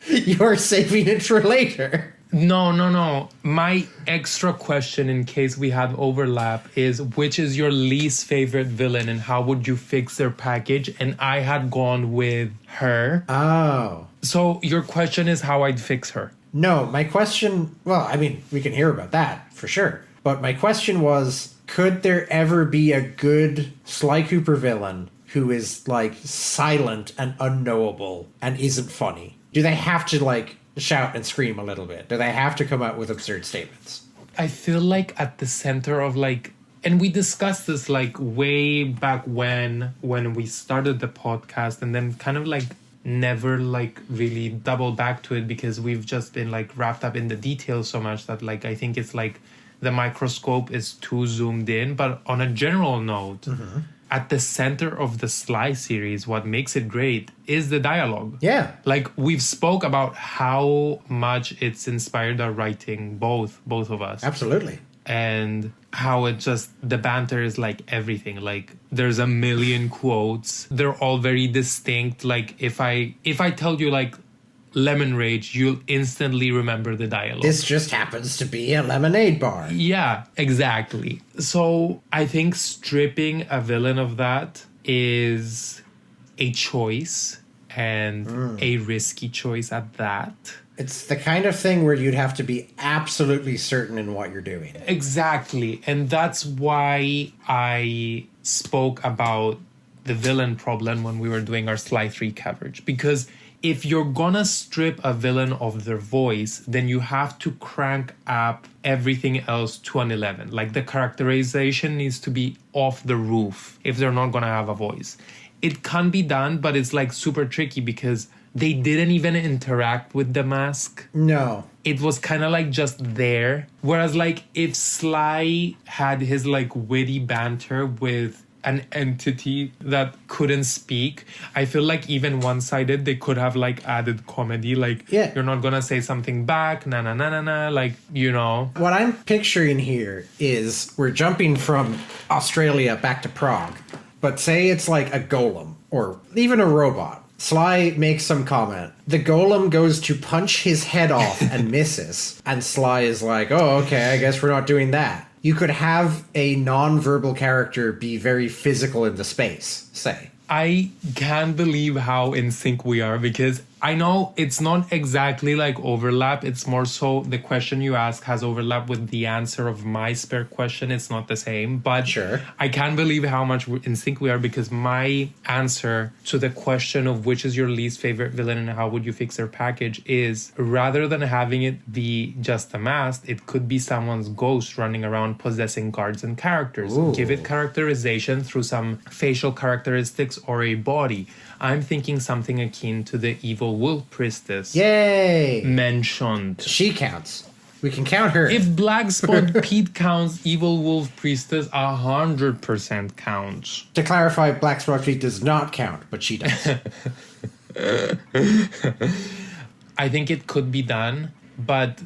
you're saving it for later. No. My extra question, in case we have overlap, is which is your least favorite villain and how would you fix their package? And I had gone with her. Oh. So your question is how I'd fix her. No, my question, well, I mean, we can hear about that for sure. But my question was, could there ever be a good Sly Cooper villain who is like silent and unknowable and isn't funny? Do they have to like shout and scream a little bit? Do they have to come out with absurd statements? I feel like at the center of like, and we discussed this like way back when we started the podcast, and then kind of like never like really double back to it because we've just been like wrapped up in the details so much that like I think it's like the microscope is too zoomed in. But on a general note, at the center of the Sly series, what makes it great is the dialogue. Yeah. Like we've spoke about how much it's inspired our writing, both of us. Absolutely. And how it just, the banter is like everything. Like there's a million quotes. They're all very distinct. Like if I tell you like Lemon Rage, you'll instantly remember the dialogue. This just happens to be a lemonade bar. Yeah, exactly. So I think stripping a villain of that is a choice, and a risky choice at that. It's the kind of thing where you'd have to be absolutely certain in what you're doing. Exactly. And that's why I spoke about the villain problem when we were doing our Sly 3 coverage. Because if you're gonna strip a villain of their voice, then you have to crank up everything else to an 11. Like the characterization needs to be off the roof if they're not gonna have a voice. It can be done, but it's like super tricky because they didn't even interact with the mask. No. It was kind of like just there. Whereas like if Sly had his like witty banter with an entity that couldn't speak, I feel like even one-sided, they could have like added comedy. Like, yeah, you're not gonna say something back, na, like, you know. What I'm picturing here is we're jumping from Australia back to Prague. But say it's like a golem or even a robot. Sly makes some comment. The golem goes to punch his head off and misses. And Sly is like, oh, okay, I guess we're not doing that. You could have a non-verbal character be very physical in the space, say. I can't believe how in sync we are, because I know it's not exactly like overlap. It's more so the question you ask has overlap with the answer of my spare question. It's not the same, but sure. I can't believe how much in sync we are, because my answer to the question of which is your least favorite villain and how would you fix their package is, rather than having it be just a mask, it could be someone's ghost running around possessing cards and characters. Ooh. Give it characterization through some facial characteristics or a body. I'm thinking something akin to the evil wolf priestess. Yay! Mentioned. She counts. We can count her. If Black Spot Pete counts, evil wolf priestess 100% counts. To clarify, Black Spot Pete does not count, but she does. I think it could be done, but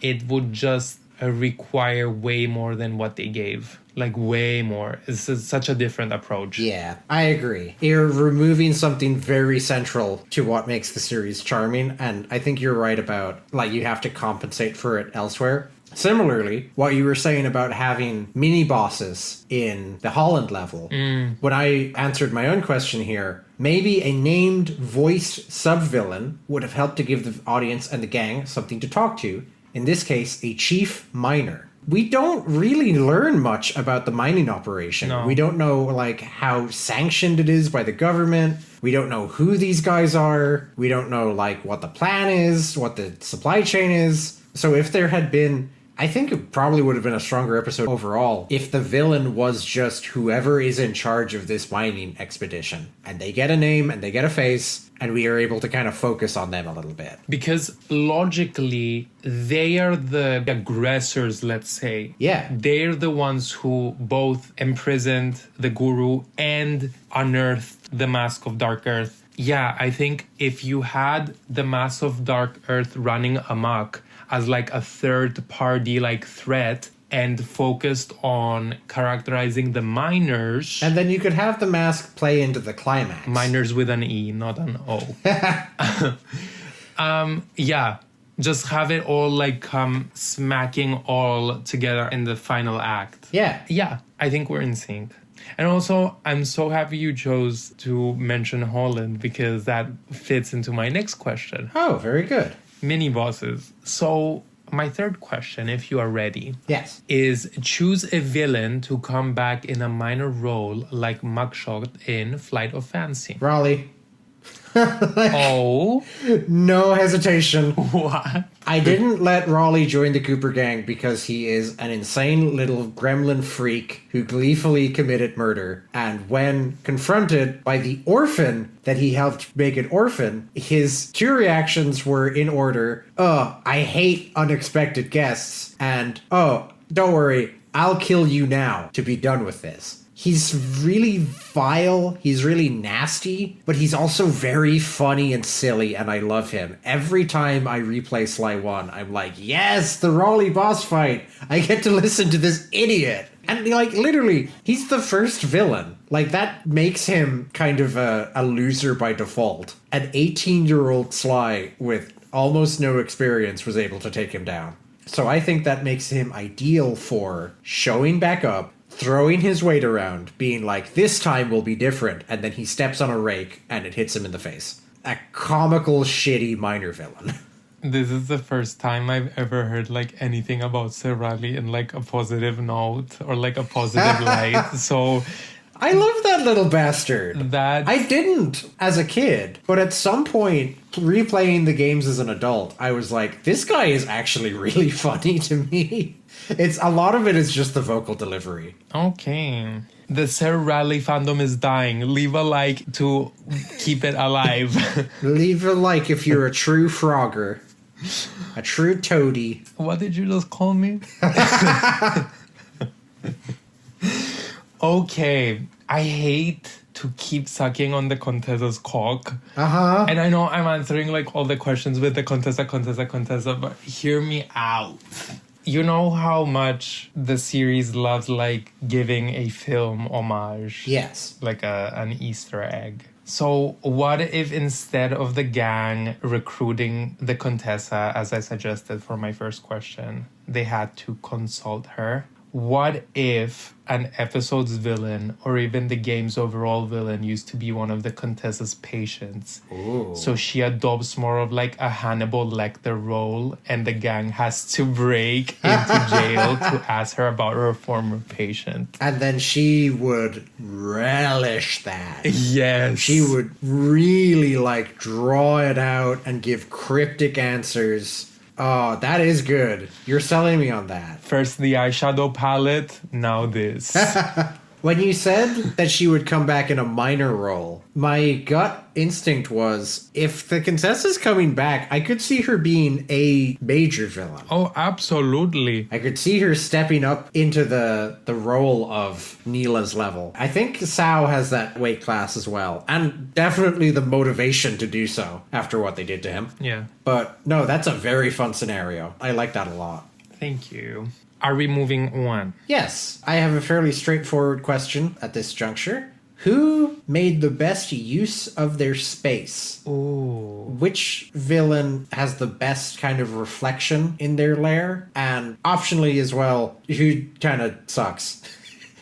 it would just require way more than what they gave. Like way more. It's such a different approach. Yeah, I agree. You're removing something very central to what makes the series charming, and I think you're right about, like, you have to compensate for it elsewhere. Similarly, what you were saying about having mini-bosses in the Holland level, when I answered my own question here, maybe a named voiced sub-villain would have helped to give the audience and the gang something to talk to. In this case, a chief miner. we don't really learn much about the mining operation. No. We don't know, like, how sanctioned it is by the government. We don't know who these guys are. We don't know, like, what the plan is, what the supply chain is. So if there had been... I think it probably would have been a stronger episode overall if the villain was just whoever is in charge of this mining expedition. And they get a name and they get a face, and we are able to kind of focus on them a little bit. Because logically, they are the aggressors, let's say. Yeah. They're the ones who both imprisoned the guru and unearthed the Mask of Dark Earth. Yeah, I think if you had the Mask of Dark Earth running amok as like a third party like threat and focused on characterizing the miners. And then you could have the mask play into the climax. Miners with an E, not an O. Yeah, just have it all like come smacking all together in the final act. Yeah. Yeah, I think we're in sync. And also, I'm so happy you chose to mention Holland because that fits into my next question. Oh, very good. Mini bosses. So my third question, if you are ready, Yes. is choose a villain to come back in a minor role like Mugshot in Flight of Fancy. Raleigh. Oh, No hesitation. what? I didn't let Raleigh join the Cooper gang because he is an insane little gremlin freak who gleefully committed murder. And when confronted by the orphan that he helped make an orphan, his two reactions were in order. I hate unexpected guests. And, don't worry, I'll kill you now to be done with this. He's really vile, he's really nasty, but he's also very funny and silly, and I love him. Every time I replay Sly 1, I'm like, yes, the Raleigh boss fight! I get to listen to this idiot! And, like, literally, he's the first villain. Like, that makes him kind of a loser by default. An 18-year-old Sly with almost no experience was able to take him down. So I think that makes him ideal for showing back up, throwing his weight around, being like, this time will be different, and then he steps on a rake and it hits him in the face. A comical, shitty minor villain. This is the first time I've ever heard like anything about Sir Riley in like a positive note or like a positive light. So I love that little bastard. that I didn't as a kid, but at some point, replaying the games as an adult, I was like, this guy is actually really funny to me. It's a lot of it is just the vocal delivery. Okay. The Sir Riley fandom is dying. Leave a like to keep it alive. Leave a like if you're a true Frogger. A true toady. What did you just call me? Okay. I hate to keep sucking on the Contessa's cock. Uh-huh. And I know I'm answering like all the questions with the Contessa, but hear me out. You know how much the series loves like giving a film homage? Yes. Like an Easter egg. So what if instead of the gang recruiting the Contessa, as I suggested for my first question, they had to consult her? What if an episode's villain or even the game's overall villain used to be one of the Contessa's patients? Ooh. So she adopts more of like a Hannibal Lecter role and the gang has to break into jail to ask her about her former patient. And then she would relish that. Yes. She would really like draw it out and give cryptic answers. Oh, that is good. You're selling me on that. First the eyeshadow palette, now this. When you said that she would come back in a minor role, my gut instinct was, if the Contessa's coming back, I could see her being a major villain. Oh, absolutely. I could see her stepping up into the role of Neela's level. I think Sao has that weight class as well, and definitely the motivation to do so after what they did to him. Yeah. But no, that's a very fun scenario. I like that a lot. Thank you. Are we moving on? Yes, I have a fairly straightforward question at this juncture. Who made the best use of their space? Ooh. Which villain has the best kind of reflection in their lair? And optionally as well, who kind of sucks?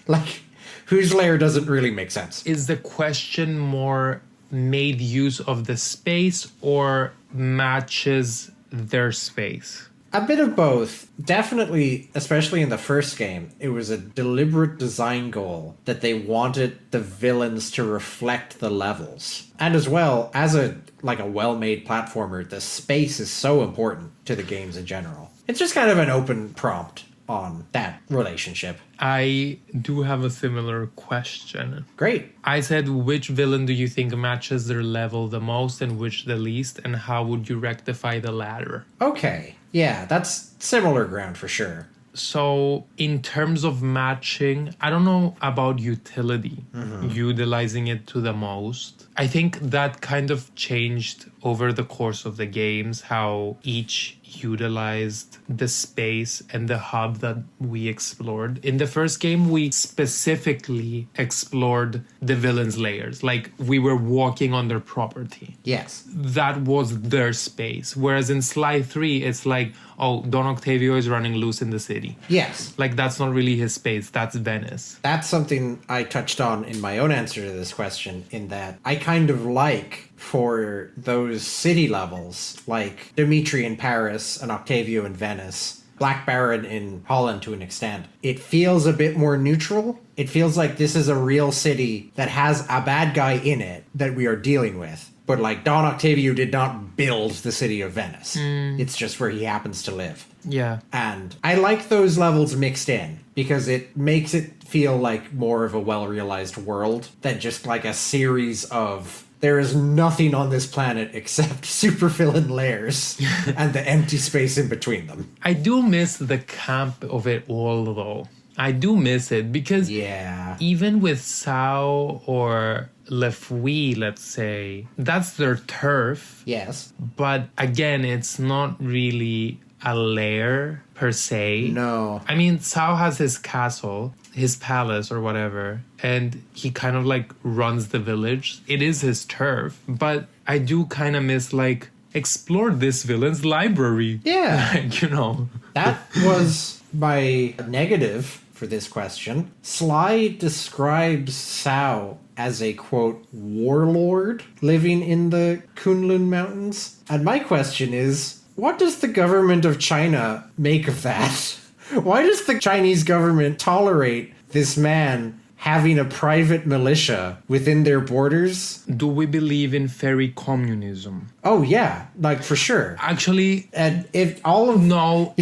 Like, whose lair doesn't really make sense? Is the question more made use of the space or matches their space? A bit of both. Definitely, especially in the first game, it was a deliberate design goal that they wanted the villains to reflect the levels. And as well, as a well-made platformer, the space is so important to the games in general. It's just kind of an open prompt on that relationship. I do have a similar question. Great. I said, which villain do you think matches their level the most and which the least, and how would you rectify the latter? Okay. Yeah, that's similar ground for sure. So, in terms of matching, I don't know about utility, utilizing it to the most. I think that kind of changed over the course of the games, how each utilized the space and the hub that we explored. In the first game, we specifically explored the villains' layers, like we were walking on their property. Yes. That was their space. Whereas in Sly 3, it's like, oh, Don Octavio is running loose in the city. Yes. Like, that's not really his space. That's Venice. That's something I touched on in my own answer to this question, in that I kind of like for those city levels, like Dimitri in Paris and Octavio in Venice, Black Baron in Holland to an extent. It feels a bit more neutral. It feels like this is a real city that has a bad guy in it that we are dealing with. But like Don Octavio did not build the city of Venice. It's just where he happens to live. Yeah. And I like those levels mixed in because it makes it feel like more of a well-realized world than just like a series of there is nothing on this planet except supervillain layers and the empty space in between them. I do miss the camp of it all, though. I do miss it because even with Sao or Le Fouille, let's say, that's their turf. Yes. But again, it's not really a lair per se. No. I mean, Sao has his castle, his palace or whatever, and he kind of like runs the village. It is his turf, but I do kind of miss like explore this villain's library. Yeah. Like, you know. That was my negative for this question. Sly describes Sao as a, quote, warlord living in the Kunlun Mountains. And my question is, what does the government of China make of that? Why does the Chinese government tolerate this man having a private militia within their borders? Do we believe in fairy communism? Oh, yeah, like for sure. Actually, And if all of... no,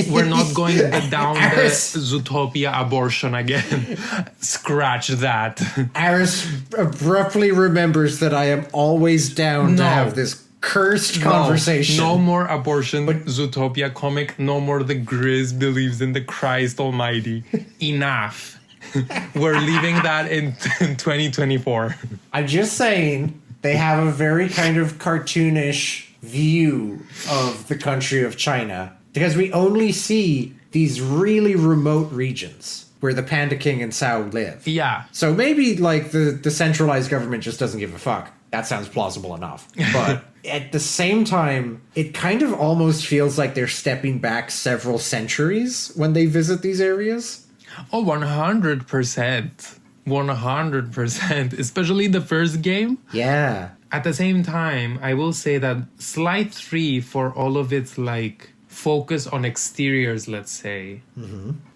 we're not going down the Aris- Zootopia abortion again. Scratch that. Aris abruptly remembers that I am always down to No. have this cursed conversation. No more abortion, Zootopia comic. No more the Grizz believes in the Christ Almighty. Enough. We're leaving that in 2024. I'm just saying they have a very kind of cartoonish view of the country of China because we only see these really remote regions where the Panda King and Sao live. Yeah. So maybe like the centralized government just doesn't give a fuck. That sounds plausible enough. But at the same time, it kind of almost feels like they're stepping back several centuries when they visit these areas. Oh, 100%. 100%. Especially the first game. Yeah. At the same time, I will say that Sly 3, for all of its like focus on exteriors, let's say,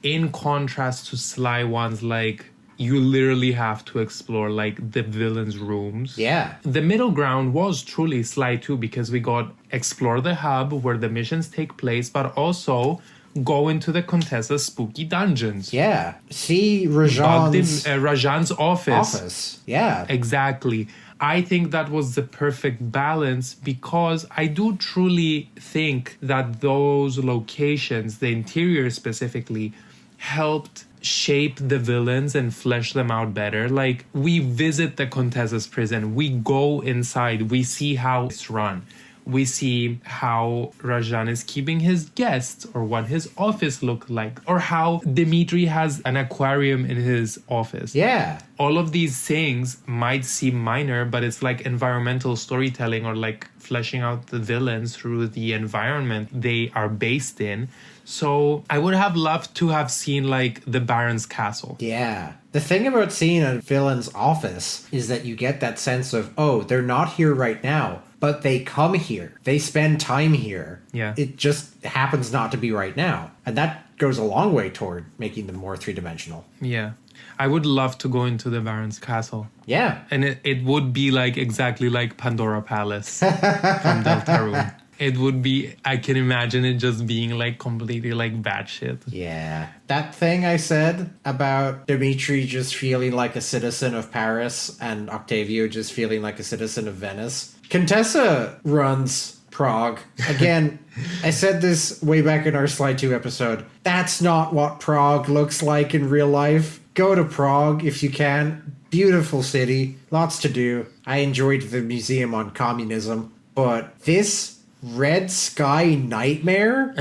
in contrast to Sly 1's like you literally have to explore like the villain's rooms. Yeah. The middle ground was truly Sly 2 because we got explore the hub where the missions take place, but also go into the Contessa's spooky dungeons. Yeah. See Bugged in Rajan's Rajan's office. office. Yeah. Exactly. I think that was the perfect balance because I do truly think that those locations, the interior specifically, helped shape the villains and flesh them out better. Like, we visit the Contessa's prison, we go inside, we see how it's run. We see how Rajan is keeping his guests or what his office looked like or how Dimitri has an aquarium in his office. Yeah. All of these things might seem minor, but it's like environmental storytelling or like fleshing out the villains through the environment they are based in. So I would have loved to have seen like the Baron's castle. Yeah. The thing about seeing a villain's office is that you get that sense of, oh, they're not here right now, but they come here. They spend time here. Yeah. It just happens not to be right now. And that goes a long way toward making them more three-dimensional. Yeah. I would love to go into the Baron's castle. Yeah. And it would be like exactly like Pandora Palace from Deltarune. It would be, I can imagine it just being like completely like batshit. Yeah. That thing I said about Dimitri just feeling like a citizen of Paris and Octavio just feeling like a citizen of Venice. Contessa runs Prague. Again, I said this way back in our Slide 2 episode. That's not what Prague looks like in real life. Go to Prague if you can. Beautiful city. Lots to do. I enjoyed the museum on communism. But this red sky nightmare,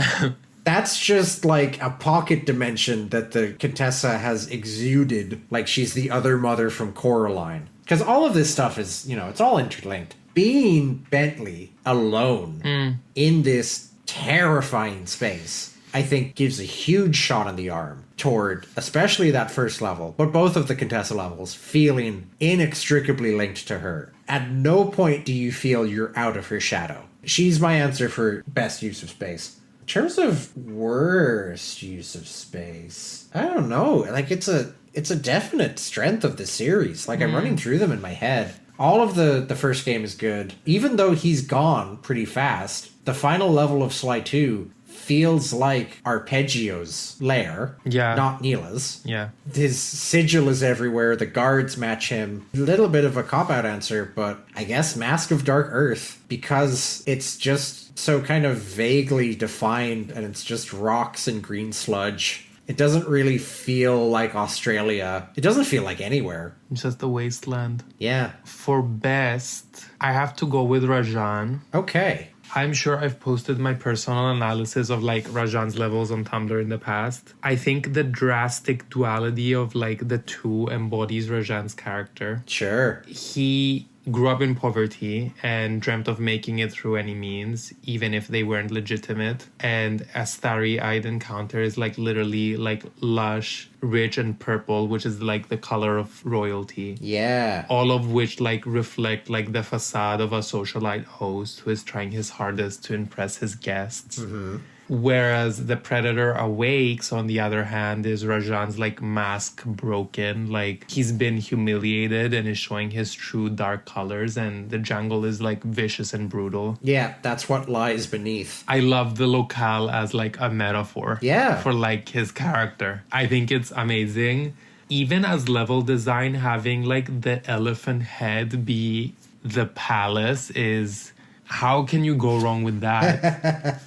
that's just like a pocket dimension that the Contessa has exuded, like she's the other mother from Coraline. Because all of this stuff is, it's all interlinked. Being Bentley alone in this terrifying space, I think gives a huge shot in the arm toward, especially that first level, but both of the Contessa levels, feeling inextricably linked to her. At no point do you feel you're out of her shadow. She's my answer for best use of space. In terms of worst use of space, I don't know. Like it's a definite strength of the series. Like I'm running through them in my head. All of the first game is good. Even though he's gone pretty fast, the final level of Sly 2 feels like Arpeggio's lair, not Neela's. Yeah. His sigil is everywhere. The guards match him. A little bit of a cop-out answer, but I guess Mask of Dark Earth, because it's just so kind of vaguely defined and it's just rocks and green sludge. It doesn't really feel like Australia. It doesn't feel like anywhere. It's just a wasteland. Yeah. For best, I have to go with Rajan. Okay. I'm sure I've posted my personal analysis of like Rajan's levels on Tumblr in the past. I think the drastic duality of like the two embodies Rajan's character. Sure. He grew up in poverty and dreamt of making it through any means, even if they weren't legitimate. And a starry-eyed encounter is like literally like lush, rich, and purple, which is like the color of royalty. Yeah. All of which like reflect like the facade of a socialite host who is trying his hardest to impress his guests. Mm-hmm. Whereas the Predator Awakes, on the other hand, is Rajan's like mask broken. Like he's been humiliated and is showing his true dark colors, and the jungle is like vicious and brutal. Yeah, that's what lies beneath. I love the locale as like a metaphor. Yeah. For like his character. I think it's amazing. Even as level design, having like the elephant head be the palace is, how can you go wrong with that?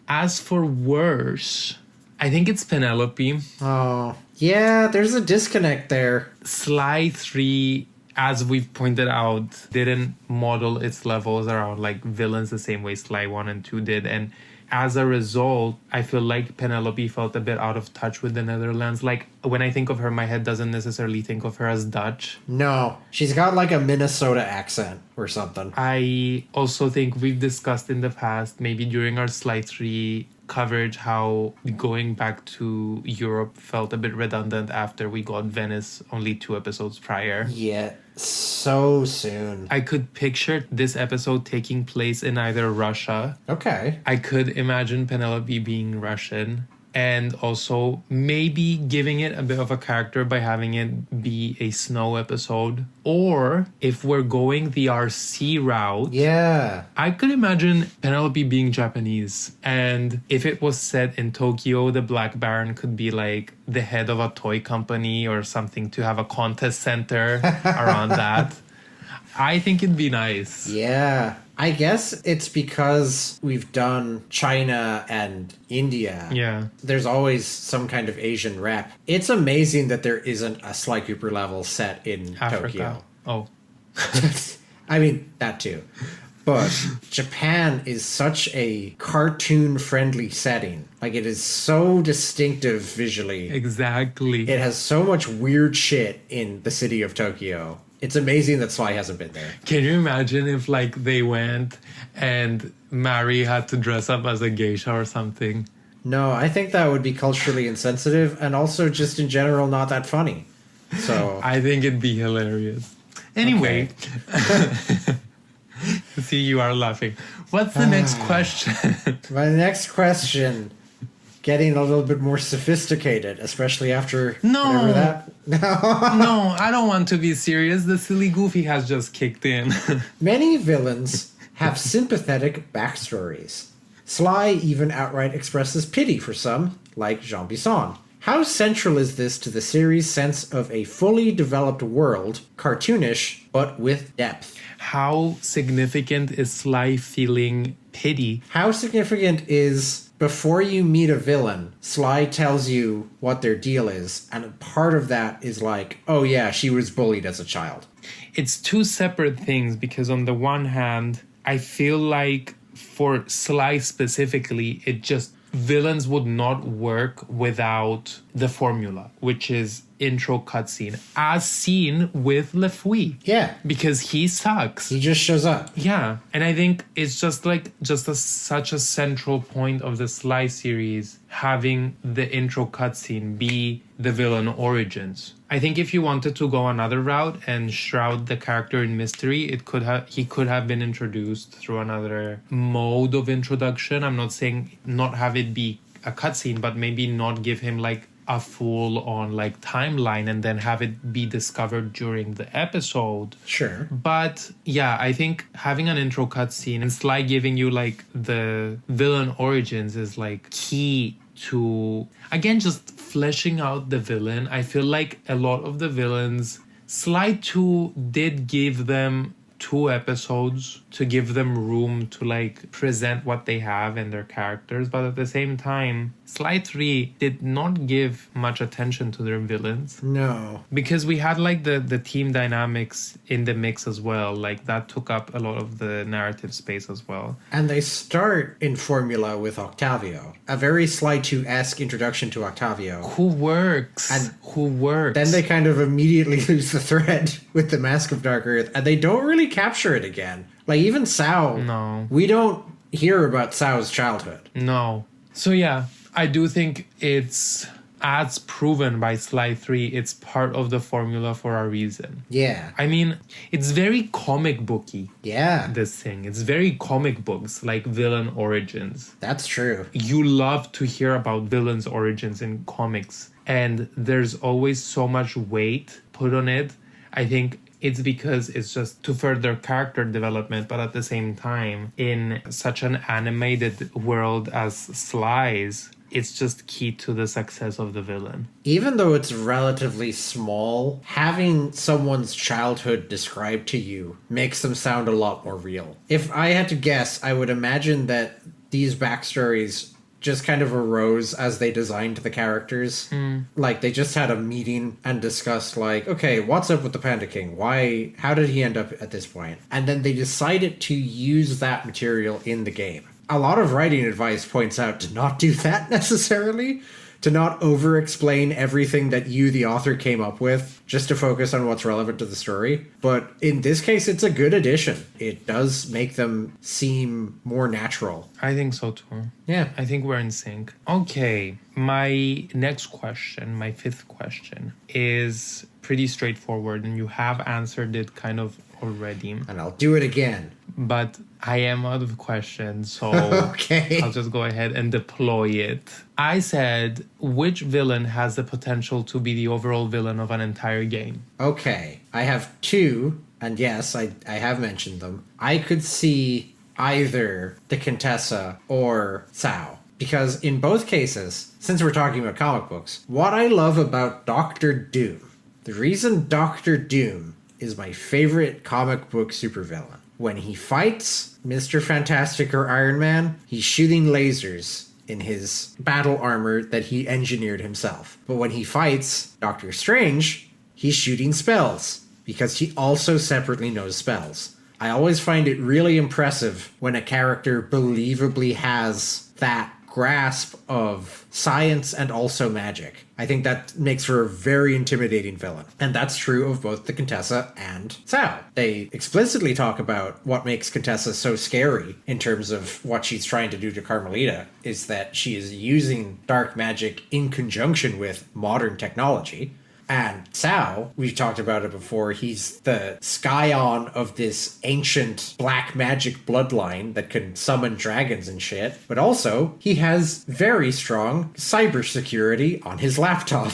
As for worse, I think it's Penelope. Oh, yeah, there's a disconnect there. Sly 3, as we've pointed out, didn't model its levels around like villains the same way Sly 1 and 2 did. And as a result, I feel like Penelope felt a bit out of touch with the Netherlands. Like, when I think of her, my head doesn't necessarily think of her as Dutch. No, she's got like a Minnesota accent or something. I also think we've discussed in the past, maybe during our Sly 3 coverage, how going back to Europe felt a bit redundant after we got Venice only 2 episodes prior. Yeah, so soon. I could picture this episode taking place in either Russia. Okay. I could imagine Penelope being Russian. And also maybe giving it a bit of a character by having it be a snow episode. Or if we're going the RC route, yeah, I could imagine Penelope being Japanese. And if it was set in Tokyo, the Black Baron could be like the head of a toy company or something to have a contest center around that. I think it'd be nice. Yeah. I guess it's because we've done China and India. Yeah. There's always some kind of Asian rep. It's amazing that there isn't a Sly Cooper level set in Africa. Tokyo. Oh. I mean, that too. But Japan is such a cartoon-friendly setting. Like, it is so distinctive visually. Exactly. It has so much weird shit in the city of Tokyo. It's amazing that Sly hasn't been there. Can you imagine if, like, they went and Mary had to dress up as a geisha or something? No, I think that would be culturally insensitive and also just in general not that funny. So I think it'd be hilarious. Anyway. Okay. See, you are laughing. What's the next question? My next question, getting a little bit more sophisticated, especially after whatever that. No, I don't want to be serious. The silly goofy has just kicked in. Many villains have sympathetic backstories. Sly even outright expresses pity for some, like Jean Bisson. How central is this to the series' sense of a fully developed world, cartoonish, but with depth? How significant is Sly feeling pity? How significant is, before you meet a villain, Sly tells you what their deal is, and part of that is like, oh yeah, she was bullied as a child. It's two separate things, because on the one hand, I feel like for Sly specifically, villains would not work without the formula, which is intro cutscene, as seen with LeFouille. Yeah. Because he sucks. He just shows up. Yeah. And I think it's such a central point of the Sly series, having the intro cutscene be the villain origins. I think if you wanted to go another route and shroud the character in mystery, he could have been introduced through another mode of introduction. I'm not saying not have it be a cutscene, but maybe not give him like a full on like timeline and then have it be discovered during the episode. Sure. But yeah, I think having an intro cutscene and Sly giving you like the villain origins is like key to, again, just fleshing out the villain. I feel like a lot of the villains, Sly 2 did give them 2 episodes to give them room to like present what they have and their characters, but at the same time Sly 3 did not give much attention to their villains. No. Because we had like the team dynamics in the mix as well. Like that took up a lot of the narrative space as well. And they start in Formula with Octavio. A very Sly 2-esque introduction to Octavio. Who works. Then they kind of immediately lose the thread with the Mask of Dark Earth, and they don't really capture it again. Like even Sao. No. We don't hear about Sao's childhood. No. So yeah, I do think it's, as proven by Sly 3, it's part of the formula for a reason. Yeah. I mean, it's very comic booky. Yeah. This thing. It's very comic books, like villain origins. That's true. You love to hear about villains' origins in comics, and there's always so much weight put on it. I think it's because it's just to further character development, but at the same time, in such an animated world as Sly's, it's just key to the success of the villain. Even though it's relatively small, having someone's childhood described to you makes them sound a lot more real. If I had to guess, I would imagine that these backstories just kind of arose as they designed the characters. Like they just had a meeting and discussed like, okay, what's up with the Panda King? How did he end up at this point? And then they decided to use that material in the game. A lot of writing advice points out to not do that necessarily, to not over-explain everything that you, the author, came up with, just to focus on what's relevant to the story. But in this case, it's a good addition. It does make them seem more natural. I think so too. Yeah. I think we're in sync. Okay, my next question, my 5th question, is pretty straightforward, and you have answered it kind of already. And I'll do it again. But I am out of questions, so Okay. I'll just go ahead and deploy it. I said, which villain has the potential to be the overall villain of an entire game? Okay. I have 2, and yes, I have mentioned them. I could see either the Contessa or Sao. Because in both cases, since we're talking about comic books, what I love about Doctor Doom, the reason Doctor Doom is my favorite comic book supervillain. When he fights Mr. Fantastic or Iron Man, he's shooting lasers in his battle armor that he engineered himself. But when he fights Doctor Strange, he's shooting spells, because he also separately knows spells. I always find it really impressive when a character believably has that grasp of science and also magic. I think that makes for a very intimidating villain. And that's true of both the Contessa and Sao. They explicitly talk about what makes Contessa so scary in terms of what she's trying to do to Carmelita, is that she is using dark magic in conjunction with modern technology. And Sao, we've talked about it before, he's the scion of this ancient black magic bloodline that can summon dragons and shit. But also, he has very strong cybersecurity on his laptop.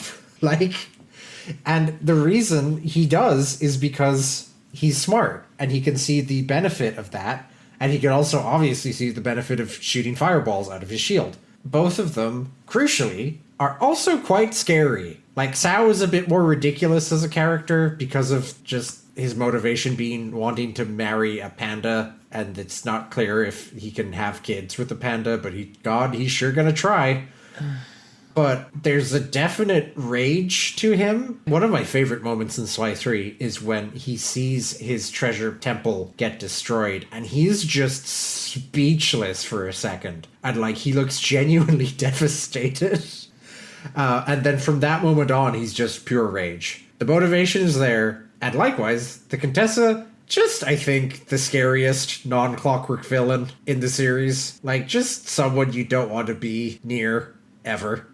And the reason he does is because he's smart and he can see the benefit of that. And he can also obviously see the benefit of shooting fireballs out of his shield. Both of them, crucially, are also quite scary. Like, Sao is a bit more ridiculous as a character because of just his motivation being wanting to marry a panda, and it's not clear if he can have kids with the panda, but he's sure gonna try. But there's a definite rage to him. One of my favorite moments in Sly 3 is when he sees his treasure temple get destroyed, and he's just speechless for a second. And, like, he looks genuinely devastated. And then from that moment on, he's just pure rage. The motivation is there. And likewise, the Contessa, just, I think, the scariest non-Clockwork villain in the series. Like, just someone you don't want to be near, ever.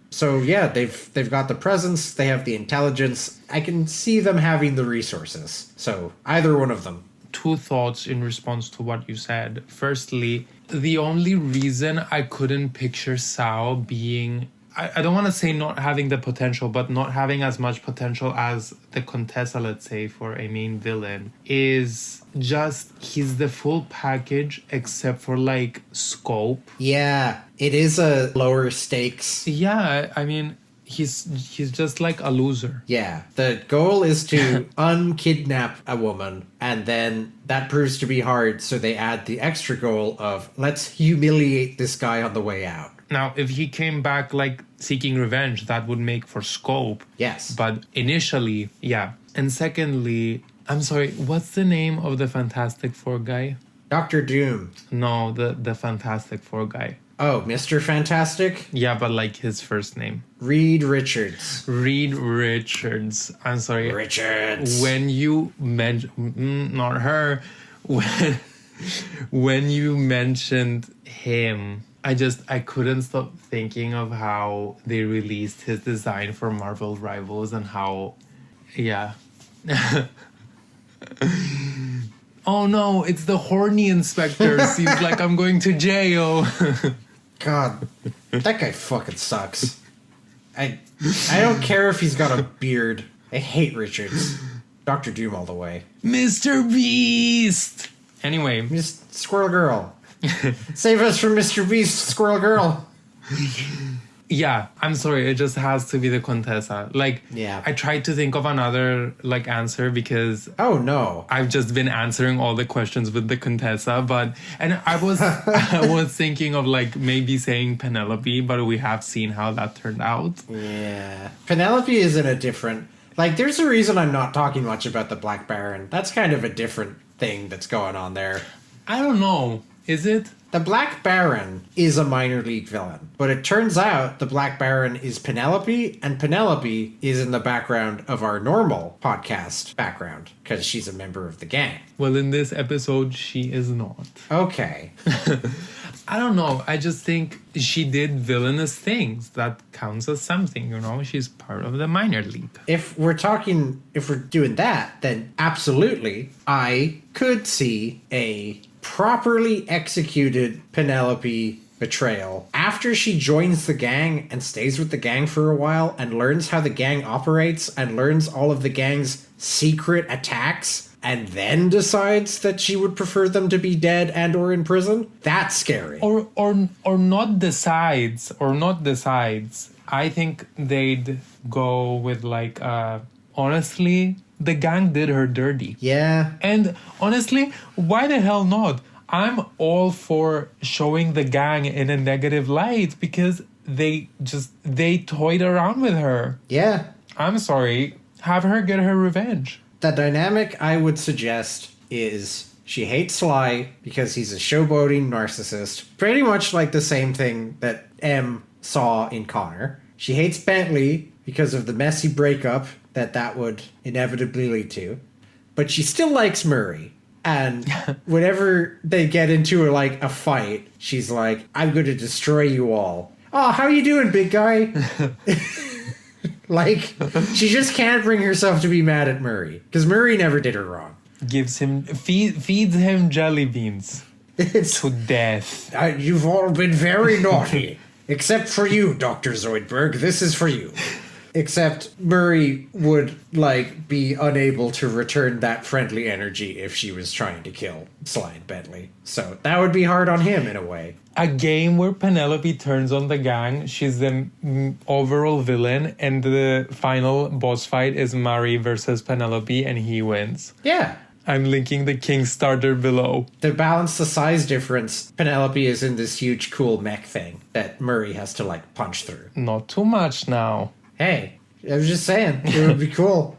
So, yeah, they've got the presence, they have the intelligence. I can see them having the resources. So, either one of them. Two thoughts in response to what you said. Firstly, the only reason I couldn't picture Sao being... I don't want to say not having the potential, but not having as much potential as the Contessa, let's say, for a main villain, is just he's the full package except for, like, scope. Yeah, it is a lower stakes. Yeah, I mean, he's just like a loser. Yeah, the goal is to unkidnap a woman, and then that proves to be hard, so they add the extra goal of, let's humiliate this guy on the way out. Now, if he came back, like, seeking revenge, that would make for scope. Yes. But initially, yeah. And secondly, I'm sorry, what's the name of the Fantastic Four guy? Dr. Doom. No, the Fantastic Four guy. Oh, Mr. Fantastic? Yeah, but, like, his first name. Reed Richards. Reed Richards. I'm sorry. Richards. When you mentioned... not her. When you mentioned him... I couldn't stop thinking of how they released his design for Marvel Rivals and how, yeah. Oh no, it's the horny inspector. Seems like I'm going to jail. God, that guy fucking sucks. I don't care if he's got a beard. I hate Richards. Dr. Doom all the way. Mr. Beast! Anyway. Miss Squirrel Girl. Save us from Mr. Beast, Squirrel Girl. Yeah, I'm sorry. It just has to be the Contessa. Like, yeah. I tried to think of another, like, answer because... Oh, no. I've just been answering all the questions with the Contessa, and I was thinking of, like, maybe saying Penelope, but we have seen how that turned out. Yeah. Penelope is in a different... Like, there's a reason I'm not talking much about the Black Baron. That's kind of a different thing that's going on there. I don't know. Is it? The Black Baron is a minor league villain, but it turns out the Black Baron is Penelope, and Penelope is in the background of our normal podcast background, because she's a member of the gang. Well, in this episode, she is not. Okay. I don't know. I just think she did villainous things. That counts as something, you know? She's part of the minor league. If we're doing that, then absolutely, I could see a properly executed Penelope betrayal after she joins the gang and stays with the gang for a while and learns how the gang operates and learns all of the gang's secret attacks and then decides that she would prefer them to be dead and or in prison. That's scary. Or not decides. I think they'd go with, like, honestly, the gang did her dirty. Yeah. And honestly, why the hell not? I'm all for showing the gang in a negative light because they toyed around with her. Yeah. I'm sorry. Have her get her revenge. The dynamic I would suggest is she hates Sly because he's a showboating narcissist. Pretty much like the same thing that M saw in Connor. She hates Bentley because of the messy breakup that would inevitably lead to. But she still likes Murray. And whenever they get into a fight, she's like, I'm going to destroy you all. Oh, how you doing, big guy? Like, she just can't bring herself to be mad at Murray, because Murray never did her wrong. Feeds him jelly beans to death. You've all been very naughty. Except for you, Dr. Zoidberg. This is for you. Except Murray would, like, be unable to return that friendly energy if she was trying to kill Slide Bentley. So that would be hard on him in a way. A game where Penelope turns on the gang. She's the overall villain, and the final boss fight is Murray versus Penelope, and he wins. Yeah. I'm linking the Kickstarter below. To balance the size difference, Penelope is in this huge cool mech thing that Murray has to, like, punch through. Not too much now. Hey, I was just saying, it would be cool.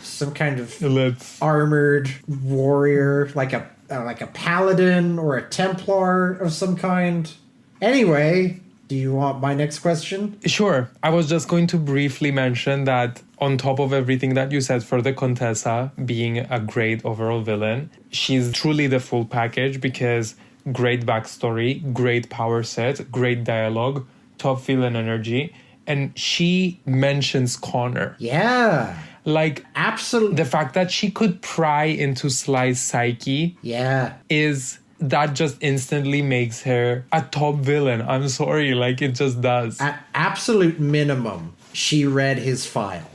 Some kind of armored warrior, like a paladin or a Templar of some kind. Anyway, do you want my next question? Sure. I was just going to briefly mention that on top of everything that you said for the Contessa being a great overall villain, she's truly the full package because great backstory, great power set, great dialogue, top villain energy, and she mentions Connor. Yeah. Like, absolutely. The fact that she could pry into Sly's psyche is... that just instantly makes her a top villain. I'm sorry, like, it just does. At absolute minimum, she read his file.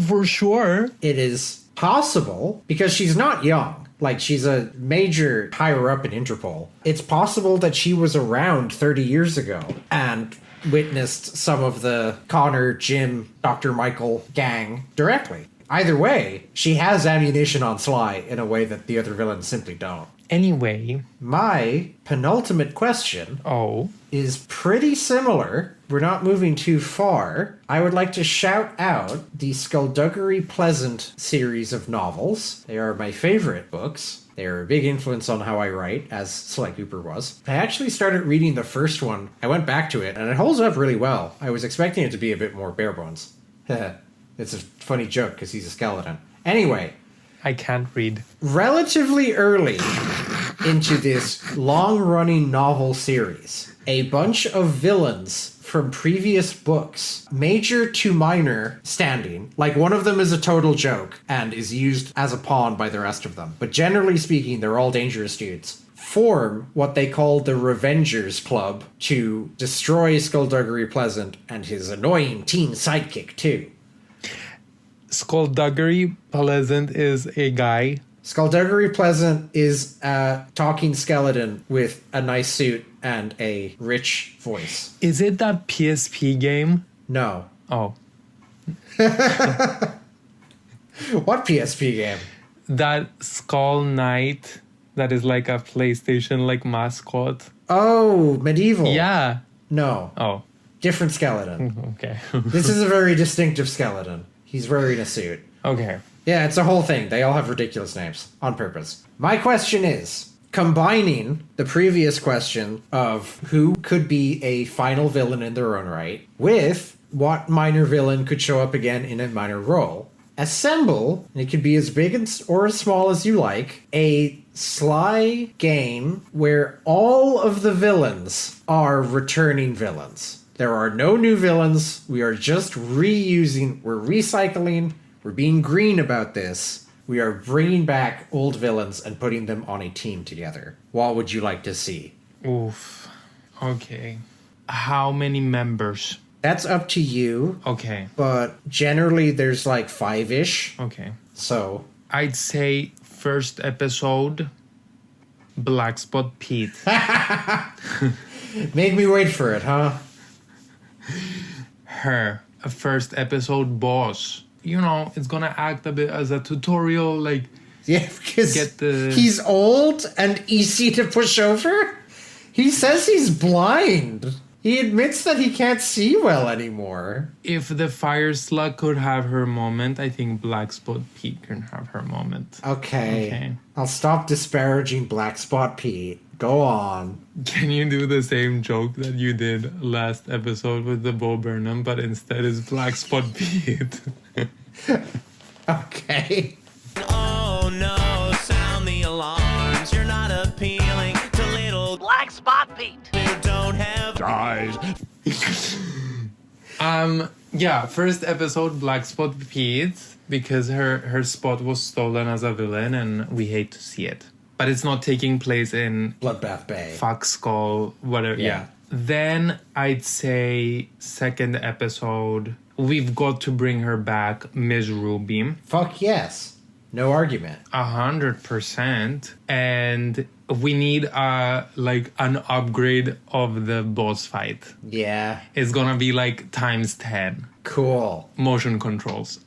For sure. It is possible, because she's not young. Like, she's a major higher up in Interpol. It's possible that she was around 30 years ago and witnessed some of the Connor, Jim, Dr. Michael gang directly. Either way, she has ammunition on Sly in a way that the other villains simply don't. Anyway, my penultimate question is pretty similar. We're not moving too far. I would like to shout out the Skullduggery Pleasant series of novels. They are my favorite books. They are a big influence on how I write, as Sly Cooper was. I actually started reading the first one. I went back to it, and it holds up really well. I was expecting it to be a bit more bare bones. It's a funny joke, because he's a skeleton. Anyway, I can't read. Relatively early into this long-running novel series, a bunch of villains from previous books, major to minor standing, like one of them is a total joke and is used as a pawn by the rest of them, but generally speaking, they're all dangerous dudes, form what they call the Revengers Club to destroy Skullduggery Pleasant and his annoying teen sidekick, too. Skullduggery Pleasant is a guy. Skullduggery Pleasant is a talking skeleton with a nice suit and a rich voice. Is it that PSP game? No. Oh. What PSP game? That Skull Knight that is like a PlayStation like mascot. Oh, medieval. Yeah. No. Oh. Different skeleton. Okay. This is a very distinctive skeleton. He's wearing a suit. Okay. Yeah, it's a whole thing. They all have ridiculous names on purpose. My question is, combining the previous question of who could be a final villain in their own right with what minor villain could show up again in a minor role, assemble, and it could be as big or as small as you like, a Sly game where all of the villains are returning villains. There are no new villains. We are just reusing, we're recycling, we're being green about this. We are bringing back old villains and putting them on a team together. What would you like to see? Oof. Okay. How many members? That's up to you. Okay. But generally there's like 5-ish. Okay. So I'd say first episode, Black Spot Pete. Make me wait for it, huh? Her. A first episode boss. You know, it's gonna act a bit as a tutorial, like... Yeah, because he's old and easy to push over. He says he's blind. He admits that he can't see well anymore. If the Fire Slug could have her moment, I think Black Spot Pete can have her moment. Okay. I'll stop disparaging Black Spot Pete. Go on. Can you do the same joke that you did last episode with the Bo Burnham, but instead it's Black Spot Pete? Okay. Oh no, sound the alarms. You're not appealing to little Black Spot Pete who don't have eyes. Yeah, first episode, Black Spot Pete, because her spot was stolen as a villain, and we hate to see it. But it's not taking place in Bloodbath Bay. Fuck Skull, whatever. Yeah. Then I'd say second episode, we've got to bring her back, Ms. Ruby. Fuck yes. No argument. 100%. And we need an upgrade of the boss fight. Yeah. It's gonna be like times 10. Cool. Motion controls.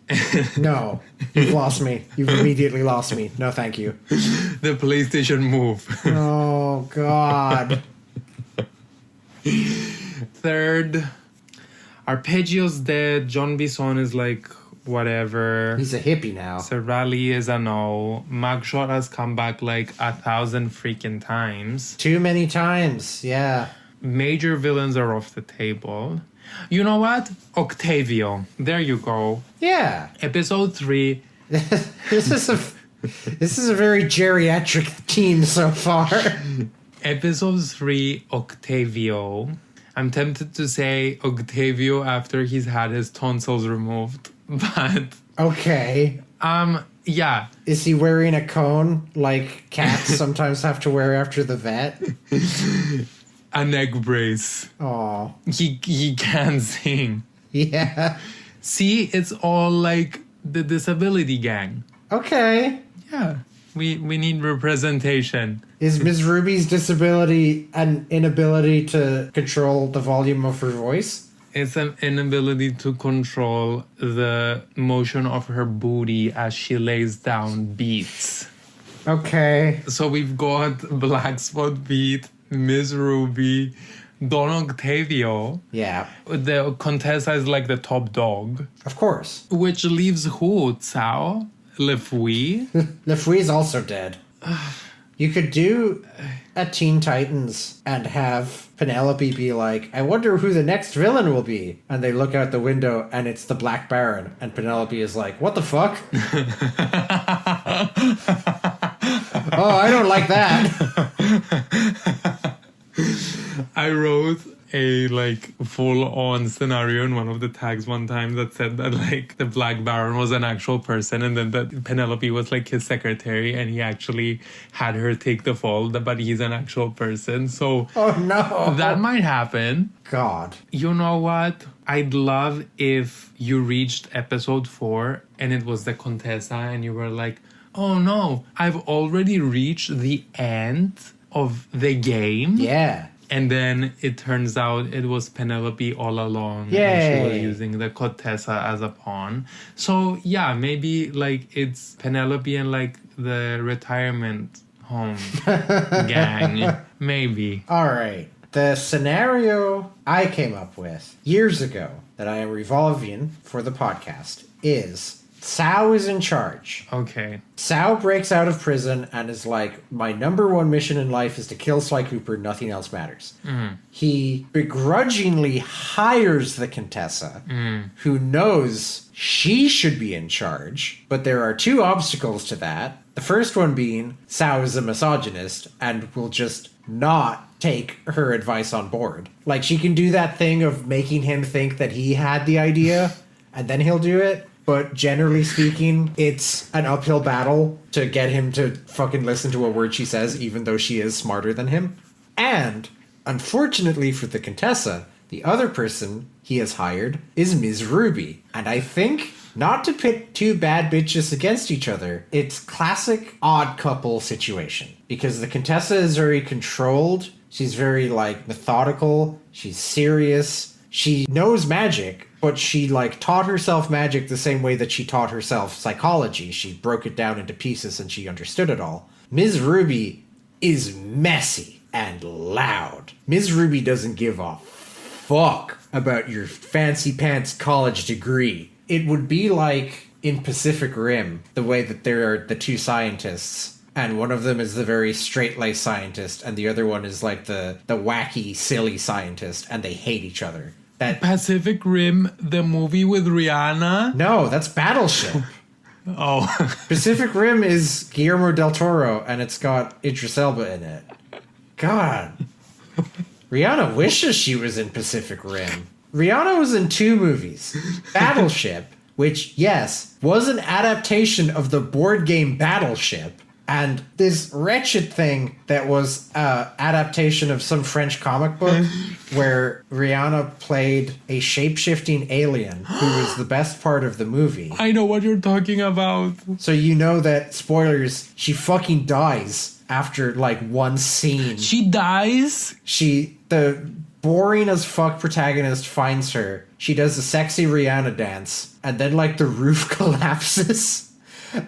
No. You've lost me. You've immediately lost me. No, thank you. The PlayStation Move. Oh, God. Third, Arpeggio's dead. John Bison is like, whatever. He's a hippie now. Rally is a no. Mugshot has come back like 1,000 freaking times. Too many times, yeah. Major villains are off the table. You know what? Octavio. There you go. Yeah. Episode 3. This is a very geriatric team so far. Episode 3, Octavio. I'm tempted to say Octavio after he's had his tonsils removed, but okay. Yeah. Is he wearing a cone like cats sometimes have to wear after the vet? A neck brace. Oh. He can sing. Yeah. See, it's all like the disability gang. Okay. Yeah. We need representation. Is Ms. Ruby's disability an inability to control the volume of her voice? It's an inability to control the motion of her booty as she lays down beats. Okay. So we've got Black Spot Beat, Miss Ruby, Don Octavio. Yeah. The Contessa is like the top dog. Of course. Which leaves who? Cao? Le Fouille? Le Fouille's also dead. You could do a Teen Titans and have Penelope be like, I wonder who the next villain will be. And they look out the window and it's the Black Baron. And Penelope is like, what the fuck? Oh, I don't like that. I wrote a full-on scenario in one of the tags one time that said that the Black Baron was an actual person, and then that Penelope was his secretary, and he actually had her take the fall, but he's an actual person. So oh no, that might happen. God. You know what? I'd love if you reached episode 4 and it was the Contessa and you were like, oh no, I've already reached the end of the game. Yeah. And then it turns out it was Penelope all along. Yay. And she was using the Contessa as a pawn. So yeah, maybe it's Penelope and the retirement home gang. Maybe. All right. The scenario I came up with years ago that I am revolving for the podcast is Cao is in charge. Okay. Cao breaks out of prison and is like, my number one mission in life is to kill Sly Cooper. Nothing else matters. Mm. He begrudgingly hires the Contessa, who knows she should be in charge. But there are two obstacles to that. The first one being Cao is a misogynist and will just not take her advice on board. She can do that thing of making him think that he had the idea and then he'll do it. But generally speaking, it's an uphill battle to get him to fucking listen to a word she says, even though she is smarter than him. And, unfortunately for the Contessa, the other person he has hired is Ms. Ruby. And I think, not to pit two bad bitches against each other, it's classic odd couple situation. Because the Contessa is very controlled, she's very, methodical, she's serious, she knows magic, but she taught herself magic the same way that she taught herself psychology. She broke it down into pieces and she understood it all. Ms. Ruby is messy and loud. Ms. Ruby doesn't give a fuck about your fancy pants college degree. It would be like in Pacific Rim, the way that there are the two scientists, and one of them is the very straight-laced scientist, and the other one is the wacky, silly scientist, and they hate each other. That Pacific Rim, the movie with Rihanna? No, that's Battleship. Oh. Pacific Rim is Guillermo del Toro, and it's got Idris Elba in it. God. Rihanna wishes she was in Pacific Rim. Rihanna was in 2 movies. Battleship, which, yes, was an adaptation of the board game Battleship, and this wretched thing that was an adaptation of some French comic book where Rihanna played a shape-shifting alien who was the best part of the movie. I know what you're talking about. So you know that, spoilers, she fucking dies after, like, one scene. She dies? The boring as fuck protagonist finds her. She does a sexy Rihanna dance, and then, like, the roof collapses.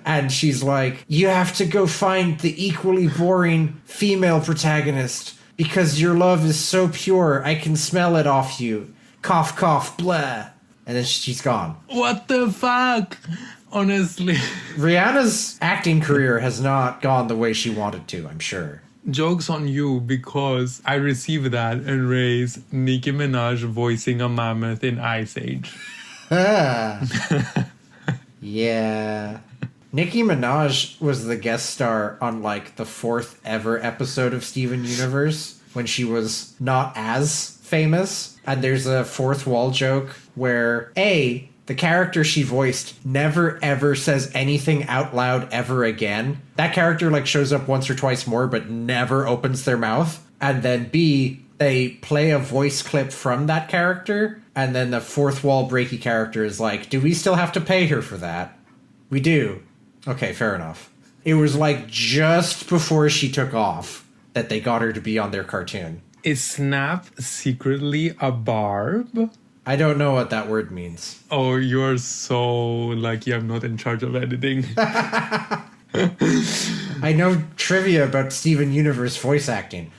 And she's like, you have to go find the equally boring female protagonist because your love is so pure, I can smell it off you. Cough, cough, blah. And then she's gone. What the fuck? Honestly. Rihanna's acting career has not gone the way she wanted to, I'm sure. Joke's on you because I received that and raised Nicki Minaj voicing a mammoth in Ice Age. Yeah. Nicki Minaj was the guest star on, like, the 4th ever episode of Steven Universe when she was not as famous. And there's a fourth wall joke where, the character she voiced never ever says anything out loud ever again. That character, like, shows up once or twice more but never opens their mouth. And then B, they play a voice clip from that character, and then the fourth wall breaky character is like, do we still have to pay her for that? We do. Okay, fair enough. It was like just before she took off that they got her to be on their cartoon. Is Snap secretly a barb? I don't know what that word means. Oh, you're so lucky I'm not in charge of editing. I know trivia about Steven Universe voice acting.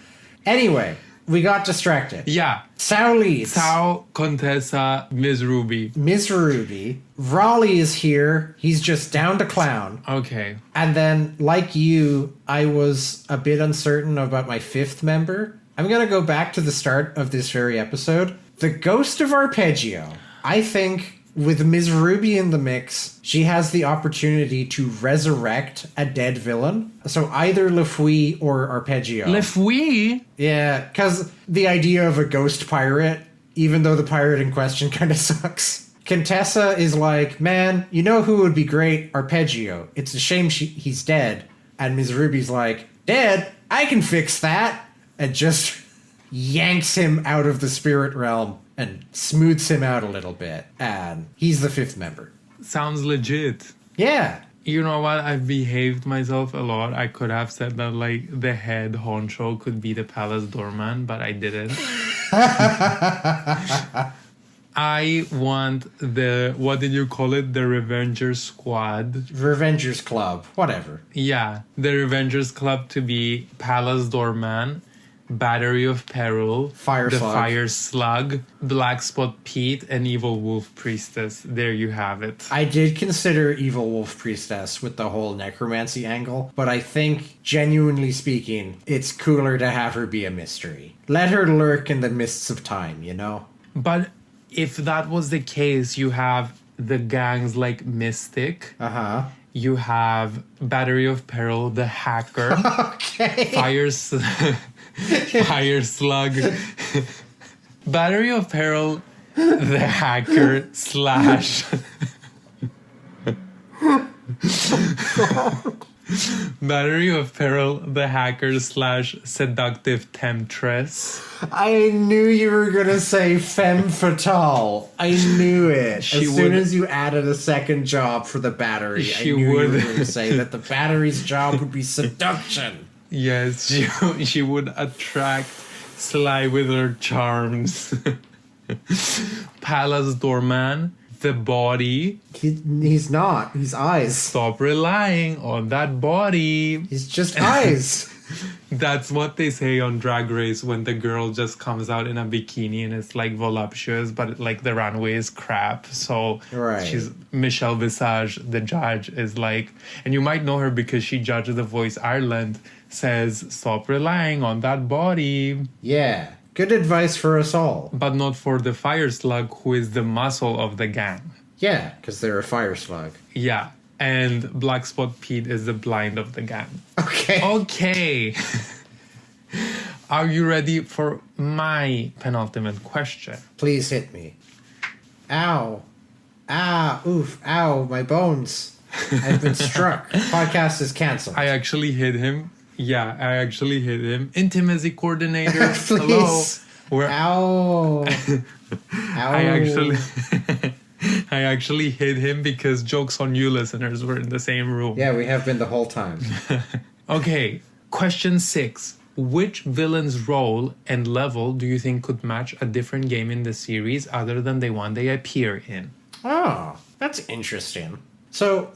Anyway, we got distracted. Yeah. Sao leads. Sao, Contessa, Ms. Ruby. Ms. Ruby. Raleigh is here. He's just down to clown. Okay. And then, like you, I was a bit uncertain about my 5th member. I'm going to go back to the start of this very episode. The Ghost of Arpeggio. I think with Ms. Ruby in the mix, she has the opportunity to resurrect a dead villain. So either Le Fouille or Arpeggio. Le Fouille? Yeah, because the idea of a ghost pirate, even though the pirate in question kind of sucks. Contessa is like, man, you know who would be great? Arpeggio. It's a shame he's dead. And Ms. Ruby's like, dead? I can fix that. And just yanks him out of the spirit realm and smooths him out a little bit. And he's the 5th member. Sounds legit. Yeah. You know what? I've behaved myself a lot. I could have said that, like, the head honcho could be the palace doorman, but I didn't. I want what did you call it? The Revengers Squad. Revengers Club. Whatever. Yeah. The Revengers Club to be Palace Doorman, Battery of Peril, Fire the Slug. Fire Slug, Black Spot Pete, and Evil Wolf Priestess. There you have it. I did consider Evil Wolf Priestess with the whole necromancy angle, but I think, genuinely speaking, it's cooler to have her be a mystery. Let her lurk in the mists of time, you know? But if that was the case, you have the gangs like Mystic. Uh-huh. You have Battery of Peril, the hacker. Okay. Fire Slug. Battery of Peril, the hacker slash. Battery of Peril, the hacker slash seductive temptress. I knew you were gonna say femme fatale. I knew it. As soon as you added a second job for the battery, I knew you were gonna say that the battery's job would be seduction. Yes, she would attract Sly with her charms. Palace Doorman, the body. He's not. He's eyes. Stop relying on that body. He's just eyes. That's what they say on Drag Race when the girl just comes out in a bikini and it's like voluptuous, but like the runway is crap. So right. She's Michelle Visage, the judge, is like, and you might know her because she judged The Voice Ireland, says, stop relying on that body. Yeah. Good advice for us all. But not for the Fire Slug, who is the muscle of the gang. Yeah, because they're a fire slug. Yeah. And Black Spot Pete is the blind of the gang. Okay. Okay. Are you ready for my penultimate question? Please hit me. Ow. Ah, oof, ow, my bones. I've been struck. Podcast is canceled. I actually hit him. Yeah, I actually hit him. Intimacy coordinator. Please. Hello. Where Ow. Ow. I actually hit him because jokes on you listeners were in the same room. Yeah, we have been the whole time. Okay, question 6. Which villain's role and level do you think could match a different game in the series other than the one they appear in? Oh, that's interesting. So,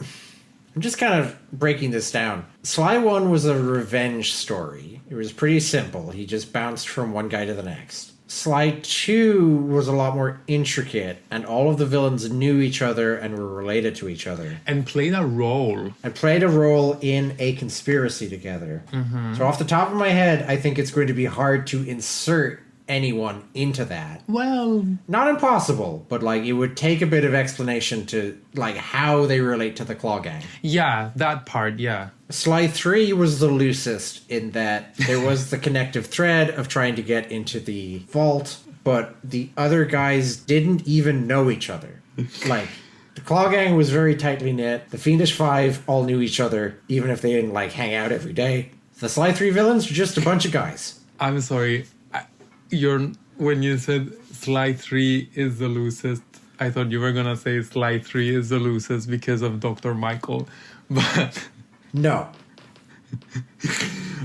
I'm just kind of breaking this down. Sly 1 was a revenge story. It was pretty simple. He just bounced from one guy to the next. Sly 2 was a lot more intricate, and all of the villains knew each other and were related to each other. And played a role. And played a role in a conspiracy together. Mm-hmm. So off the top of my head, I think it's going to be hard to insert anyone into that. Well, not impossible, but like it would take a bit of explanation to like how they relate to the Claw Gang. yeah, that part, yeah. Sly 3 was the loosest in that there was the connective thread of trying to get into the vault, but the other guys didn't even know each other. Like, the Claw Gang was very tightly knit. The Fiendish Five all knew each other, even if they didn't like hang out every day. The Sly 3 villains were just a bunch of guys. I'm sorry. When you said Sly 3 is the loosest, I thought you were gonna say Sly 3 is the loosest because of Dr. Michael. But no.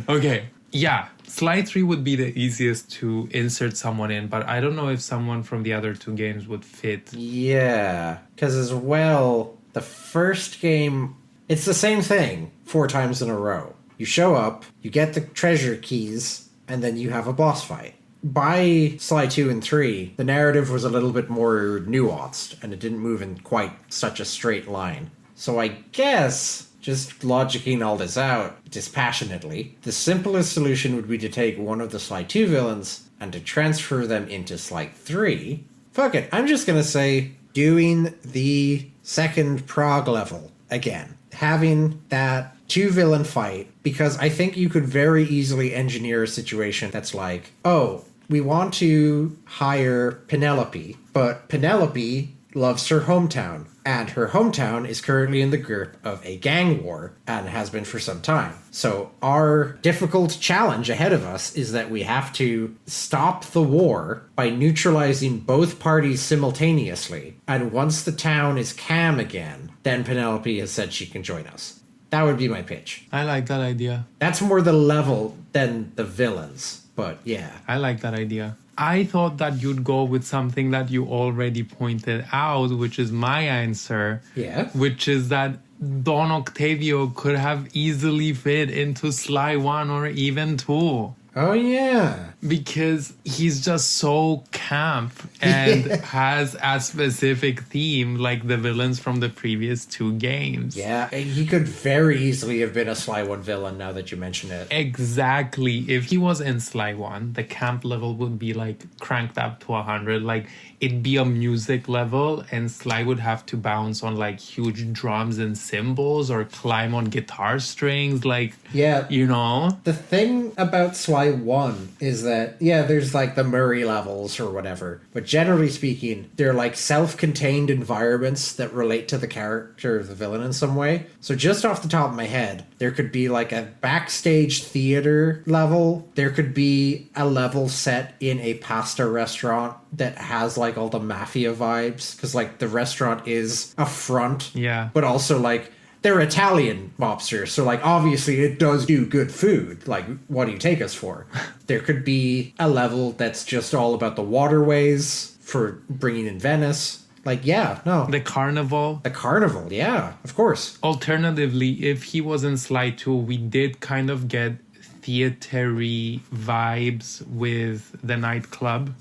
Okay, yeah. Sly 3 would be the easiest to insert someone in, but I don't know if someone from the other two games would fit. Yeah, because as well, the first game, it's the same thing 4 times in a row. You show up, you get the treasure keys, and then you have a boss fight. By Sly 2 and 3, the narrative was a little bit more nuanced, and it didn't move in quite such a straight line. So I guess, just logicking all this out dispassionately, the simplest solution would be to take one of the Sly 2 villains and to transfer them into Sly 3. Fuck it, I'm just gonna say doing the second Prague level again. Having that 2-villain fight, because I think you could very easily engineer a situation that's like, oh, we want to hire Penelope, but Penelope loves her hometown, and her hometown is currently in the grip of a gang war, and has been for some time. So our difficult challenge ahead of us is that we have to stop the war by neutralizing both parties simultaneously, and once the town is calm again, then Penelope has said she can join us. That would be my pitch. I like that idea. That's more the level than the villains, but yeah. I like that idea. I thought that you'd go with something that you already pointed out, which is my answer. Yeah. Which is that Don Octavio could have easily fit into Sly 1 or even 2. Oh, yeah. Because he's just so camp and has a specific theme like the villains from the previous 2 games. Yeah, he could very easily have been a Sly 1 villain now that you mention it. Exactly. If he was in Sly 1, the camp level would be like cranked up to 100. Like it'd be a music level and Sly would have to bounce on like huge drums and cymbals or climb on guitar strings. Like, yeah, you know? The thing about Sly 1 is that, yeah, there's like the Murray levels or whatever, but generally speaking, they're like self-contained environments that relate to the character of the villain in some way. So just off the top of my head, there could be like a backstage theater level. There could be a level set in a pasta restaurant that has like all the mafia vibes, because like the restaurant is a front, Yeah. but also like they're Italian mobsters, so like obviously it does do good food. Like, what do you take us for? There could be a level that's just all about the waterways for bringing in Venice. Like, yeah, no. The carnival. The carnival, yeah, of course. Alternatively, if he was in Sly 2, we did kind of get theatery vibes with the nightclub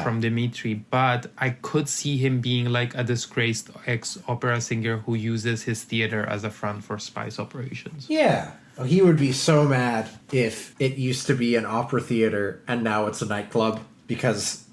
from Dimitri, but I could see him being like a disgraced ex-opera singer who uses his theater as a front for spice operations. Yeah. Oh, he would be so mad if it used to be an opera theater and now it's a nightclub, because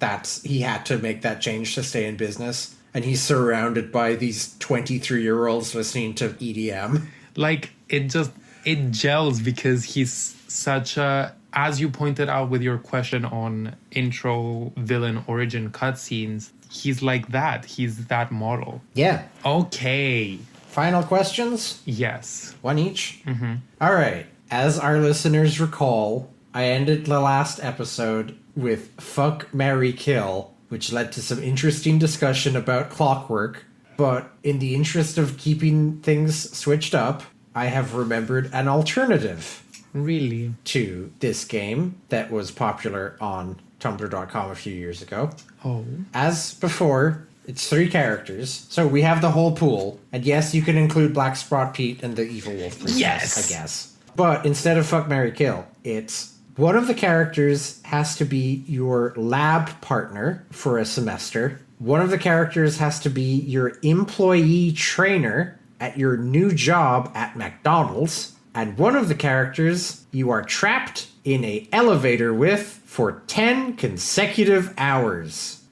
he had to make that change to stay in business, and he's surrounded by these 23-year-olds listening to EDM. Like, it gels because he's such a as you pointed out with your question on intro villain origin cutscenes, he's like that. He's that model. Yeah. Okay. Final questions? Yes. One each? Mm-hmm. All right. As our listeners recall, I ended the last episode with Fuck, Marry, Kill, which led to some interesting discussion about Clockwork. But in the interest of keeping things switched up, I have remembered an alternative. Really? To this game that was popular on Tumblr.com a few years ago. Oh. As before, it's 3 characters, so we have the whole pool. And yes, you can include Black Spot Pete and the Evil Wolf Princess, Yes! I guess. But instead of Fuck, Marry, Kill, it's one of the characters has to be your lab partner for a semester. One of the characters has to be your employee trainer at your new job at McDonald's. And one of the characters you are trapped in an elevator with for 10 consecutive hours.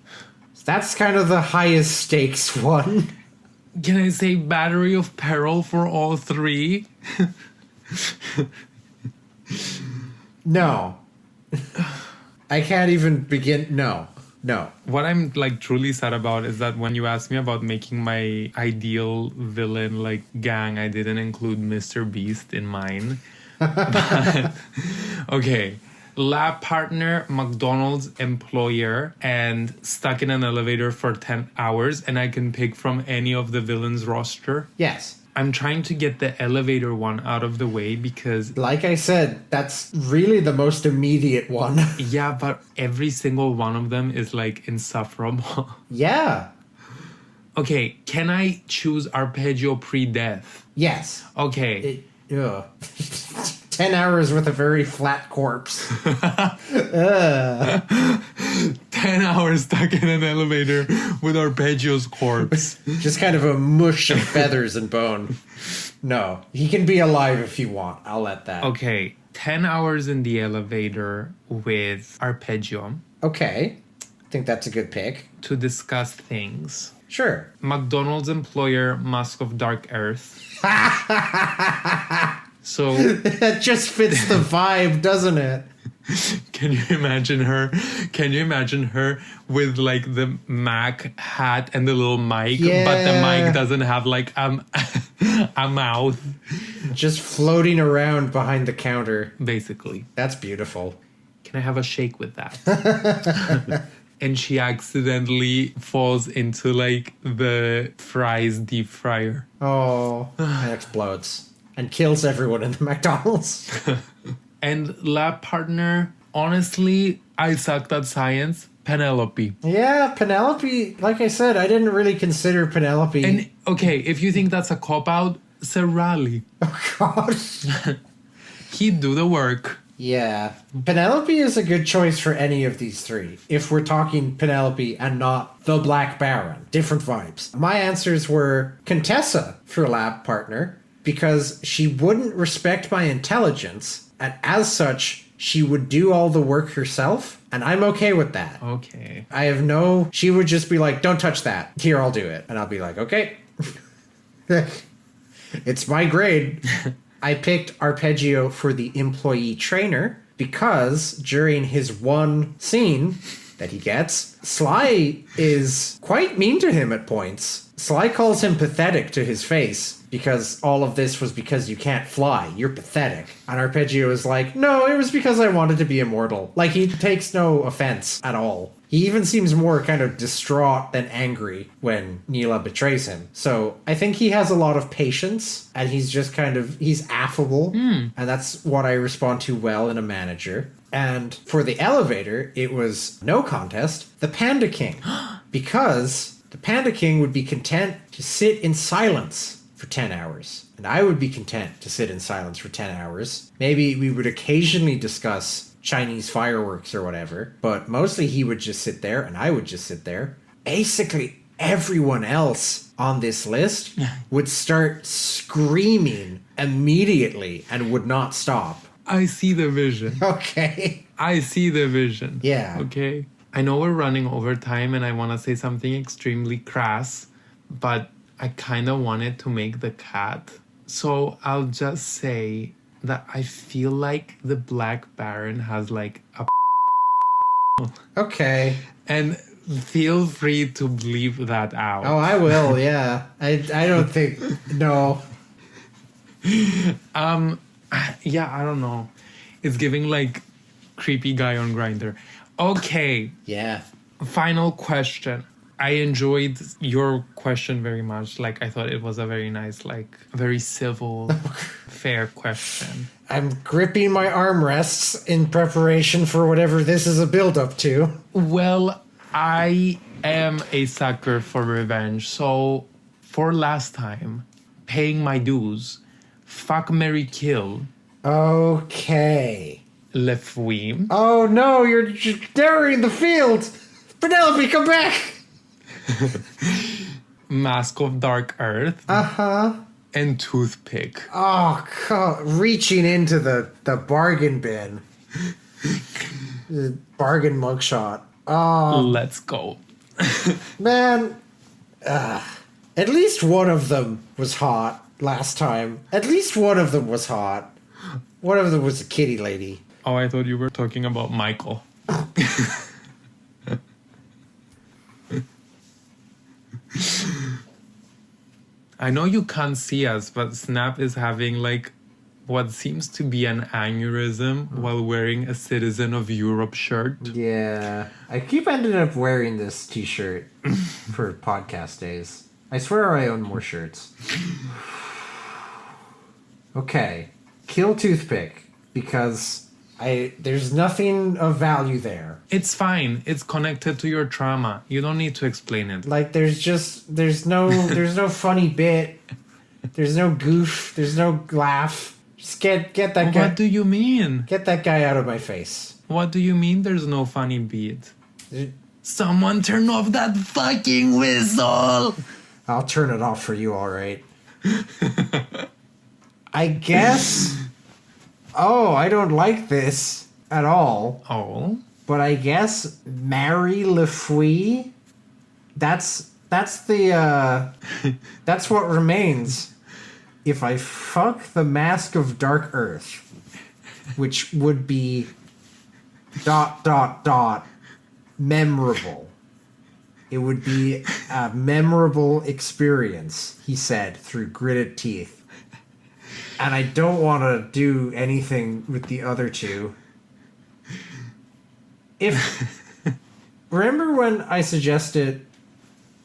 So that's kind of the highest stakes one. Can I say Battery of Peril for all 3? No. I can't even begin. No. What I'm like truly sad about is that when you asked me about making my ideal villain like gang, I didn't include Mr. Beast in mine. But, okay. Lab partner, McDonald's employer, and stuck in an elevator for 10 hours, and I can pick from any of the villains roster. Yes. I'm trying to get the elevator one out of the way because... Like I said, that's really the most immediate one. Yeah, but every single one of them is like insufferable. Yeah. Okay, can I choose Arpeggio pre-death? Yes. Okay. 10 hours with a very flat corpse. 10 hours stuck in an elevator with Arpeggio's corpse. Just kind of a mush of feathers and bone. No, he can be alive if you want. I'll let that. Okay, 10 hours in the elevator with Arpeggio. Okay, I think that's a good pick. To discuss things. Sure. McDonald's employer, Mask of Dark Earth. So that just fits the vibe, doesn't it? Can you imagine her? Can you imagine her with like the Mac hat and the little mic, but the mic doesn't have like a mouth? Just floating around behind the counter. Basically. That's beautiful. Can I have a shake with that? And she accidentally falls into like the fries deep fryer. Oh, and explodes. And kills everyone in the McDonald's. And lab partner, honestly, I sucked at science. Penelope. Yeah, Penelope, like I said, I didn't really consider Penelope. And okay, if you think that's a cop-out, Sir Raleigh. Oh, God. He'd do the work. Yeah. Penelope is a good choice for any of these 3. If we're talking Penelope and not the Black Baron. Different vibes. My answers were Contessa for lab partner, because she wouldn't respect my intelligence, and as such, she would do all the work herself, and I'm okay with that. Okay. She would just be like, don't touch that. Here, I'll do it. And I'll be like, okay. It's my grade. I picked Arpeggio for the employee trainer because during his one scene that he gets, Sly is quite mean to him at points. Sly calls him pathetic to his face because all of this was because you can't fly. You're pathetic. And Arpeggio is like, no, it was because I wanted to be immortal. Like, he takes no offense at all. He even seems more kind of distraught than angry when Neela betrays him. So I think he has a lot of patience and he's just he's affable. And that's what I respond to well in a manager. And for the elevator, it was no contest, the Panda King. Because the Panda King would be content to sit in silence for 10 hours. And I would be content to sit in silence for 10 hours. Maybe we would occasionally discuss Chinese fireworks or whatever, but mostly he would just sit there and I would just sit there. Basically, everyone else on this list would start screaming immediately and would not stop. I see the vision. Okay. I see the vision. Yeah. Okay. I know we're running over time and I want to say something extremely crass, but I kind of wanted to make the cat. So I'll just say that I feel like the Black Baron has like a Okay. and feel free to bleep that out. Oh, I will, yeah. I don't think... No. Yeah, I don't know. It's giving like creepy guy on Grindr. Okay, Yeah. final question. I enjoyed your question very much. Like, I thought it was a very nice, like, very civil, fair question. I'm gripping my armrests in preparation for whatever this is a build-up to. Well, I am a sucker for revenge. So, for last time, paying my dues, fuck, marry, kill, Okay. Le Fouille. Oh no, you're daring the field! Penelope, come back! Mask of Dark Earth, Uh-huh. and Toothpick. Oh, God. Reaching into the bargain bin. The bargain mugshot. Oh, Let's go. man. At least one of them was hot last time. At least one of them was hot. One of them was a kitty lady. Oh, I thought you were talking about Michael. I know you can't see us, but Snap is having like what seems to be an aneurysm while wearing a Citizen of Europe shirt. Yeah. I keep ending up wearing this t-shirt for podcast days. I swear I own more shirts. Okay. Kill Toothpick because there's nothing of value there. It's fine. It's connected to your trauma. You don't need to explain it. Like there's no funny bit. There's no goof. There's no laugh. Just get that guy. What do you mean? Get that guy out of my face. What do you mean there's no funny beat? Someone turn off that fucking whistle! I'll turn it off for you, all right. I guess. Oh, I don't like this at all. Oh? But I guess marry Le Fouille. That's the that's what remains. If I fuck the Mask of Dark Earth, which would be ... memorable. It would be a memorable experience, he said through gritted teeth. And I don't want to do anything with the other two. Remember when I suggested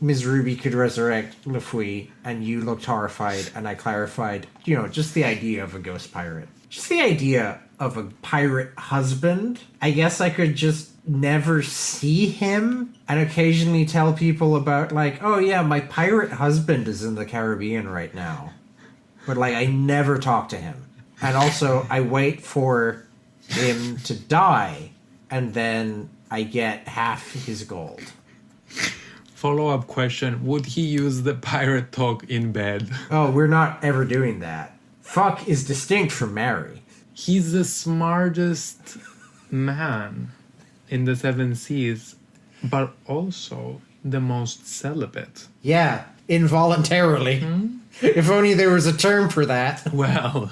Ms. Ruby could resurrect Le Fouille and you looked horrified and I clarified, just the idea of a ghost pirate. Just the idea of a pirate husband. I guess I could just never see him and occasionally tell people about like, oh yeah, my pirate husband is in the Caribbean right now. But like I never talk to him. And also I wait for him to die and then I get half his gold. Follow-up question. Would he use the pirate talk in bed? Oh, we're not ever doing that. Fuck is distinct from marry. He's the smartest man in the Seven Seas, but also the most celibate. Yeah, involuntarily. If only there was a term for that. Well...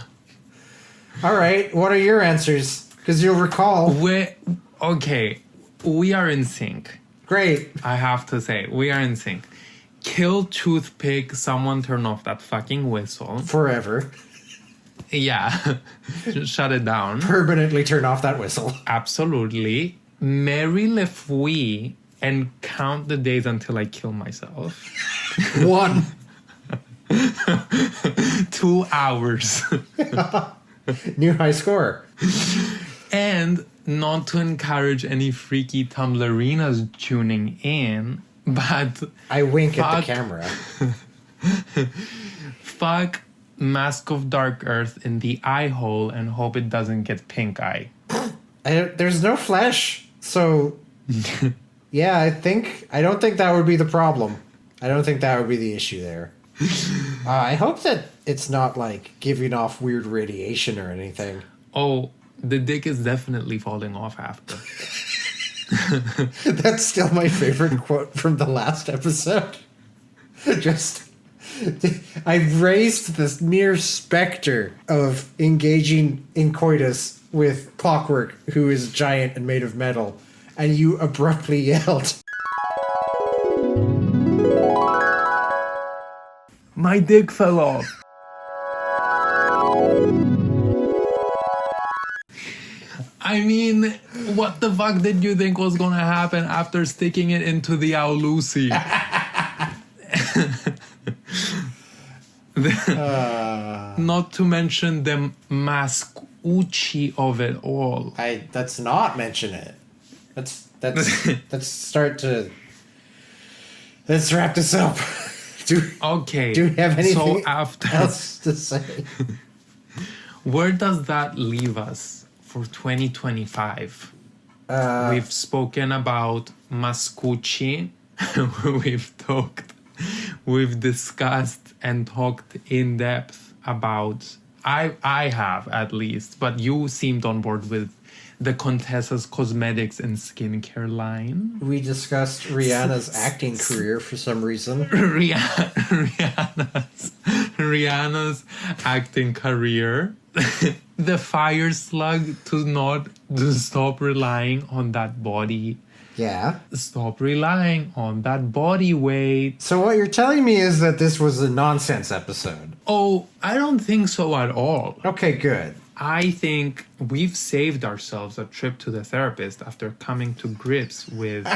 All right, what are your answers? Because you'll recall. Okay, we are in sync. Great. I have to say, we are in sync. Kill Toothpick, someone turn off that fucking whistle. Forever. Yeah. Just shut it down. Permanently turn off that whistle. Absolutely. Marry Le Fouille and count the days until I kill myself. 1. 2 hours. New high score. And not to encourage any freaky Tumblerinas tuning in, but... I wink at the camera. Fuck Mask of Dark Earth in the eye hole and hope it doesn't get pink eye. There's no flesh, so... Yeah, I don't think that would be the problem. I don't think that would be the issue there. I hope that it's not, like, giving off weird radiation or anything. Oh, the dick is definitely falling off after. That's still my favorite quote from the last episode. Just I've raised the mere specter of engaging in coitus with Clockwork, who is giant and made of metal, and you abruptly yelled. My dick fell off. I mean, what the fuck did you think was gonna happen after sticking it into the owl Lucy? Not to mention the mascucci of it all. Let's not mention it. Let's wrap this up. Do you have anything else to say? Where does that leave us for 2025? We've spoken about mascucci. We've discussed and talked in depth about, I have at least, but you seemed on board with the Contessa's cosmetics and skincare line. We discussed Rihanna's acting career for some reason. Rihanna's acting career. The fire slug to stop relying on that body. Yeah. Stop relying on that body weight. So what you're telling me is that this was a nonsense episode. Oh, I don't think so at all. Okay, good. I think we've saved ourselves a trip to the therapist after coming to grips with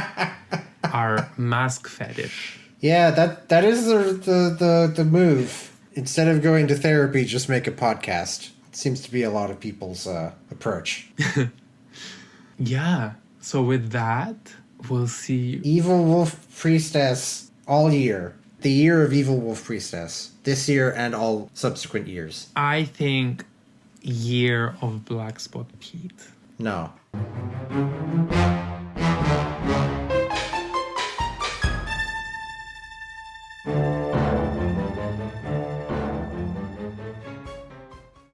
our mask fetish. Yeah, that is the move. Instead of going to therapy, just make a podcast. It seems to be a lot of people's approach. Yeah. So with that, we'll see. Evil Wolf Priestess all year. The year of Evil Wolf Priestess. This year and all subsequent years. I think year of Black Spot Pete. No.